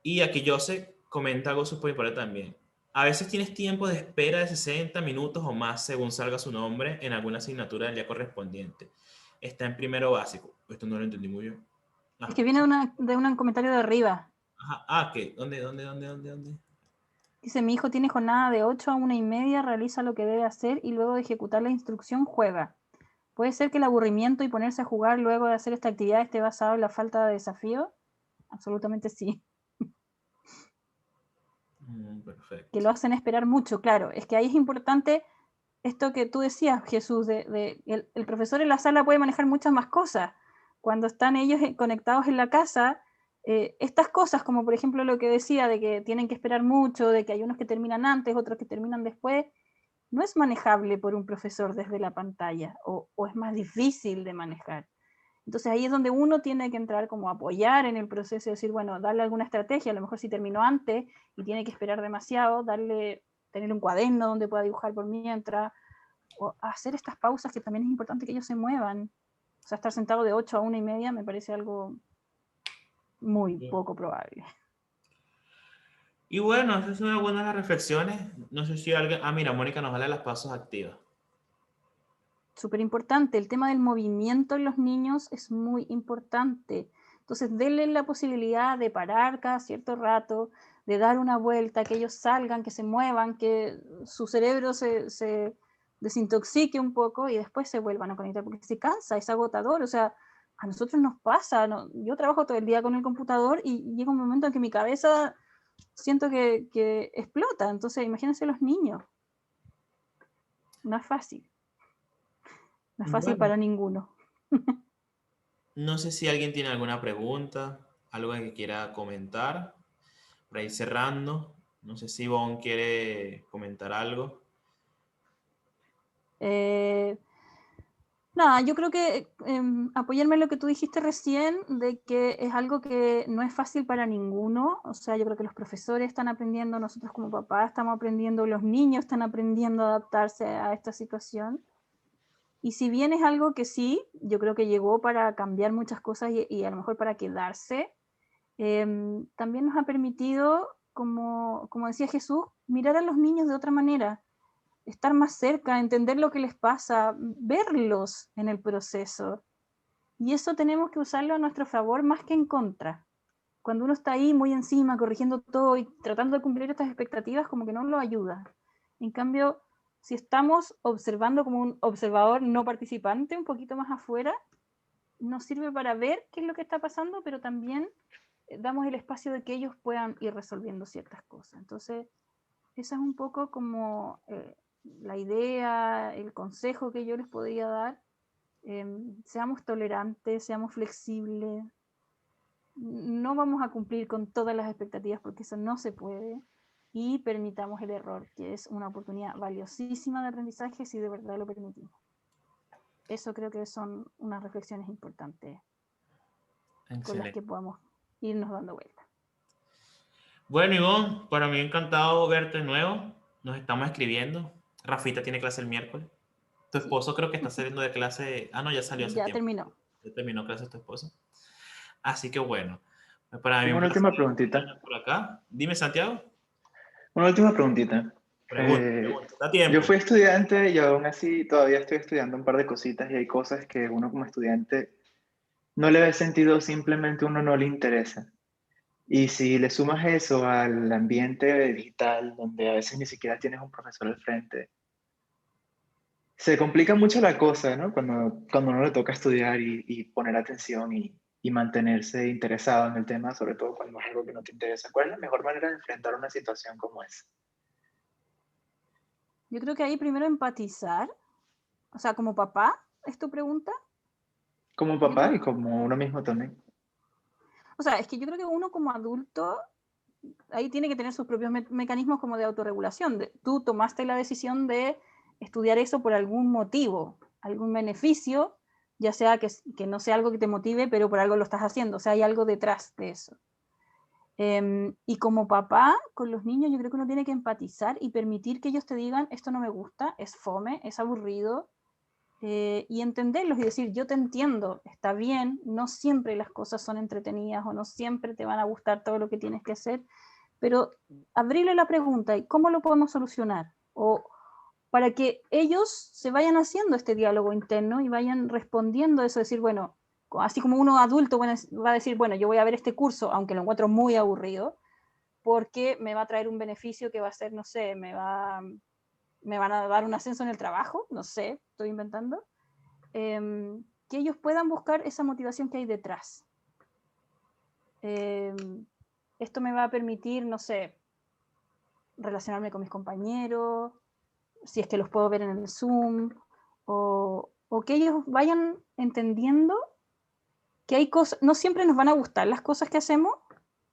Y aquí Joseph comenta algo súper importante también. A veces tienes tiempo de espera de 60 minutos o más según salga su nombre en alguna asignatura del día correspondiente. Está en primero básico. Esto no lo entendí muy bien. Es que viene de un comentario de arriba. Ajá. ¿Qué? ¿Dónde? Dice, mi hijo tiene jornada de 8 a 1:30, realiza lo que debe hacer y luego de ejecutar la instrucción juega. ¿Puede ser que el aburrimiento y ponerse a jugar luego de hacer esta actividad esté basado en la falta de desafío? Absolutamente sí. Perfecto. Que lo hacen esperar mucho, claro. Es que ahí es importante esto que tú decías, Jesús, el profesor en la sala puede manejar muchas más cosas. Cuando están ellos conectados en la casa, estas cosas, como por ejemplo lo que decía, de que tienen que esperar mucho, de que hay unos que terminan antes, otros que terminan después, no es manejable por un profesor desde la pantalla, o es más difícil de manejar. Entonces ahí es donde uno tiene que entrar como a apoyar en el proceso y decir, bueno, darle alguna estrategia, a lo mejor si terminó antes y tiene que esperar demasiado, tener un cuaderno donde pueda dibujar por mientras, o hacer estas pausas que también es importante que ellos se muevan. O sea, estar sentado de 8 a 1:30 me parece algo muy poco probable. Y bueno, esas son algunas de las reflexiones. No sé si alguien... mira, Mónica nos habla de las pausas activas. Súper importante. El tema del movimiento en los niños es muy importante. Entonces, denle la posibilidad de parar cada cierto rato, de dar una vuelta, que ellos salgan, que se muevan, que su cerebro se desintoxique un poco y después se vuelvan a conectar, porque se cansa, es agotador. O sea, a nosotros nos pasa, ¿no? Yo trabajo todo el día con el computador y llega un momento en que mi cabeza siento que explota. Entonces, imagínense los niños. No es fácil. No es fácil para ninguno. No sé si alguien tiene alguna pregunta, algo que quiera comentar, para ir cerrando. No sé si Ivonne quiere comentar algo. Nada, yo creo que apoyarme en lo que tú dijiste recién, de que es algo que no es fácil para ninguno. O sea, yo creo que los profesores están aprendiendo, nosotros como papás estamos aprendiendo, los niños están aprendiendo a adaptarse a esta situación. Y si bien es algo que sí, yo creo que llegó para cambiar muchas cosas y a lo mejor para quedarse, también nos ha permitido, como decía Jesús, mirar a los niños de otra manera, estar más cerca, entender lo que les pasa, verlos en el proceso. Y eso tenemos que usarlo a nuestro favor más que en contra. Cuando uno está ahí muy encima, corrigiendo todo y tratando de cumplir estas expectativas, como que no lo ayuda. En cambio, si estamos observando como un observador no participante, un poquito más afuera, nos sirve para ver qué es lo que está pasando, pero también damos el espacio de que ellos puedan ir resolviendo ciertas cosas. Entonces, esa es un poco como la idea, el consejo que yo les podría dar. Seamos tolerantes, seamos flexibles. No vamos a cumplir con todas las expectativas porque eso no se puede. Y permitamos el error, que es una oportunidad valiosísima de aprendizaje si de verdad lo permitimos. Eso creo que son unas reflexiones importantes. Excelente. Con las que podamos irnos dando vueltas. Bueno, Ivonne, para mí encantado verte de nuevo. Nos estamos escribiendo. Rafita tiene clase el miércoles. Tu esposo creo que está saliendo de clase. No, ya salió hace tiempo. Ya terminó. Ya terminó clase tu esposo. Así que bueno, Para mí Tengo un una última placer preguntita. tenerla por acá. Dime, Santiago. Una última preguntita. Pregunta. Da Yo tiempo. fui estudiante y aún así todavía estoy estudiando un par de cositas y hay cosas que uno como estudiante no le ve sentido, simplemente uno no le interesa. Y si le sumas eso al ambiente digital, donde a veces ni siquiera tienes un profesor al frente, se complica mucho la cosa, ¿no? Cuando uno le toca estudiar y poner atención y mantenerse interesado en el tema, sobre todo cuando es algo que no te interesa. ¿Cuál es la mejor manera de enfrentar una situación como esa? Yo creo que ahí primero empatizar, o sea, como papá, ¿es tu pregunta? Como Yo creo, papá y como uno mismo también. o sea, es que yo creo que uno como adulto ahí tiene que tener sus propios mecanismos como de autorregulación. Tú tomaste la decisión de estudiar eso por algún motivo, algún beneficio, ya sea que no sea algo que te motive, pero por algo lo estás haciendo, o sea, hay algo detrás de eso. Y como papá, con los niños, yo creo que uno tiene que empatizar y permitir que ellos te digan, esto no me gusta, es fome, es aburrido, y entenderlos y decir, yo te entiendo, está bien, no siempre las cosas son entretenidas o no siempre te van a gustar todo lo que tienes que hacer, pero abrirle la pregunta, ¿y cómo lo podemos solucionar? O para que ellos se vayan haciendo este diálogo interno y vayan respondiendo a eso, decir, bueno, así como uno adulto va a decir, bueno, yo voy a ver este curso, aunque lo encuentro muy aburrido, porque me va a traer un beneficio que va a ser, no sé, me van a dar un ascenso en el trabajo, no sé, estoy inventando, que ellos puedan buscar esa motivación que hay detrás. Esto me va a permitir, no sé, relacionarme con mis compañeros, si es que los puedo ver en el Zoom, o que ellos vayan entendiendo que hay cosas, no siempre nos van a gustar las cosas que hacemos,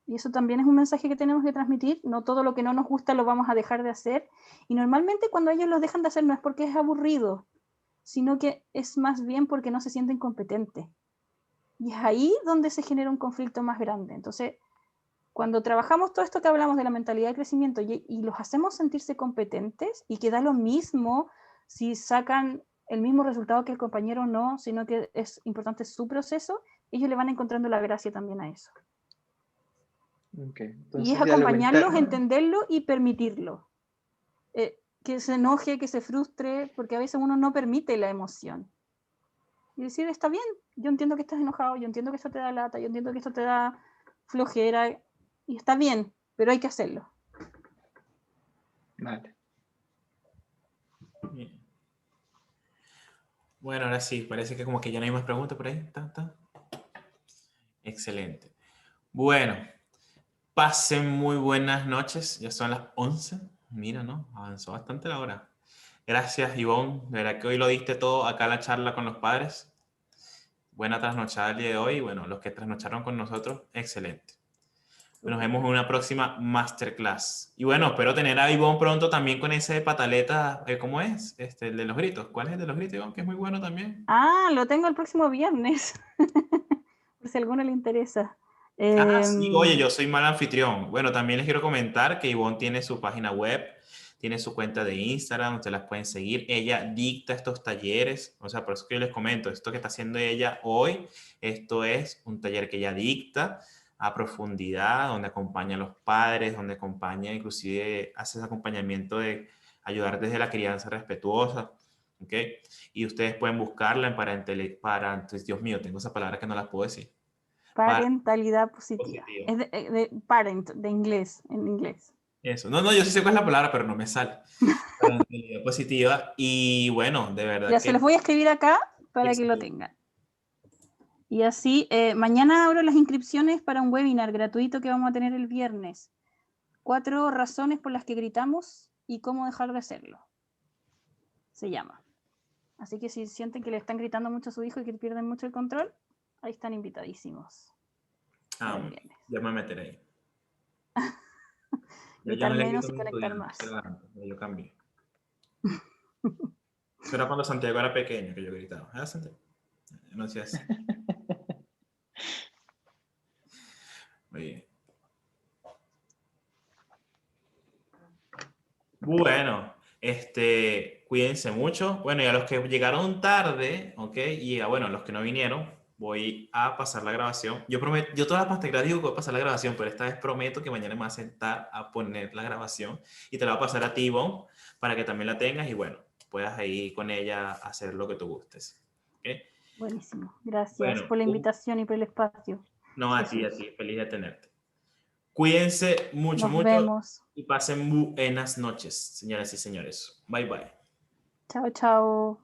y eso también es un mensaje que tenemos que transmitir, no todo lo que no nos gusta lo vamos a dejar de hacer, y normalmente cuando ellos lo dejan de hacer no es porque es aburrido, sino que es más bien porque no se sienten competentes. Y es ahí donde se genera un conflicto más grande. Entonces, cuando trabajamos todo esto que hablamos de la mentalidad de crecimiento y los hacemos sentirse competentes y que da lo mismo si sacan el mismo resultado que el compañero o no, sino que es importante su proceso, ellos le van encontrando la gracia también a eso. Okay. Y es Entonces, diálogo acompañarlos, interno. entenderlo y permitirlo. Que se enoje, que se frustre, porque a veces uno no permite la emoción. Y decir, está bien, yo entiendo que estás enojado, yo entiendo que esto te da lata, yo entiendo que esto te da flojera, y está bien, pero hay que hacerlo. Vale. Bien. Bueno, ahora sí, parece que como que ya no hay más preguntas por ahí. Excelente. Bueno, pasen muy buenas noches. Ya son las 11. Mira, ¿no? Avanzó bastante la hora. Gracias, Ivonne. De verdad que hoy lo diste todo acá en la charla con los padres. Buena trasnochada el día de hoy. Bueno, los que trasnocharon con nosotros, excelente. Nos vemos en una próxima masterclass. Y bueno, espero tener a Ivonne pronto también con ese de pataleta. ¿Cómo es? El de los gritos. ¿Cuál es el de los gritos, Ivonne? Que es muy bueno también. Ah, lo tengo el próximo viernes. Por si a alguno le interesa. Sí, oye, yo soy mal anfitrión. Bueno, también les quiero comentar que Ivonne tiene su página web, tiene su cuenta de Instagram, ustedes las pueden seguir. Ella dicta estos talleres, o sea, por eso que yo les comento, esto que está haciendo ella hoy, esto es un taller que ella dicta a profundidad, donde acompaña a los padres, donde acompaña, inclusive hace ese acompañamiento de ayudar desde la crianza respetuosa, ¿ok? Y ustedes pueden buscarla en Dios mío, tengo esa palabra que no las puedo decir. Parentalidad positiva. Es de parent, de inglés, en inglés. Eso. No, yo sí sé cuál es la palabra, pero no me sale. Parentalidad positiva. Y bueno, de verdad Ya se que... los voy a escribir acá para que lo tengan. Y así, mañana abro las inscripciones para un webinar gratuito que vamos a tener el viernes. 4 razones por las que gritamos y cómo dejar de hacerlo. Se llama. Así que si sienten que le están gritando mucho a su hijo y que pierden mucho el control, ahí están invitadísimos. Ya me meteré ahí. Gritar no le menos grito a y mis conectar estudiantes, más. yo cambié. Eso era cuando Santiago era pequeño que yo gritaba. ¿Ah, Santiago? No hacía así. Muy bien. Bueno, cuídense mucho. Bueno, y a los que llegaron tarde, ¿ok? Y a, bueno, los que no vinieron, voy a pasar la grabación. Yo prometo, yo todas las pastas digo que voy a pasar la grabación, pero esta vez prometo que mañana me voy a sentar a poner la grabación y te la voy a pasar a ti, Ivonne, para que también la tengas y bueno, puedas ahí con ella hacer lo que tú gustes. ¿Okay? Buenísimo. Gracias Bueno, por la invitación y por el espacio. No, a ti, feliz de tenerte. Cuídense mucho, Nos vemos. y pasen buenas noches, señoras y señores. Bye, bye. Chao, chao.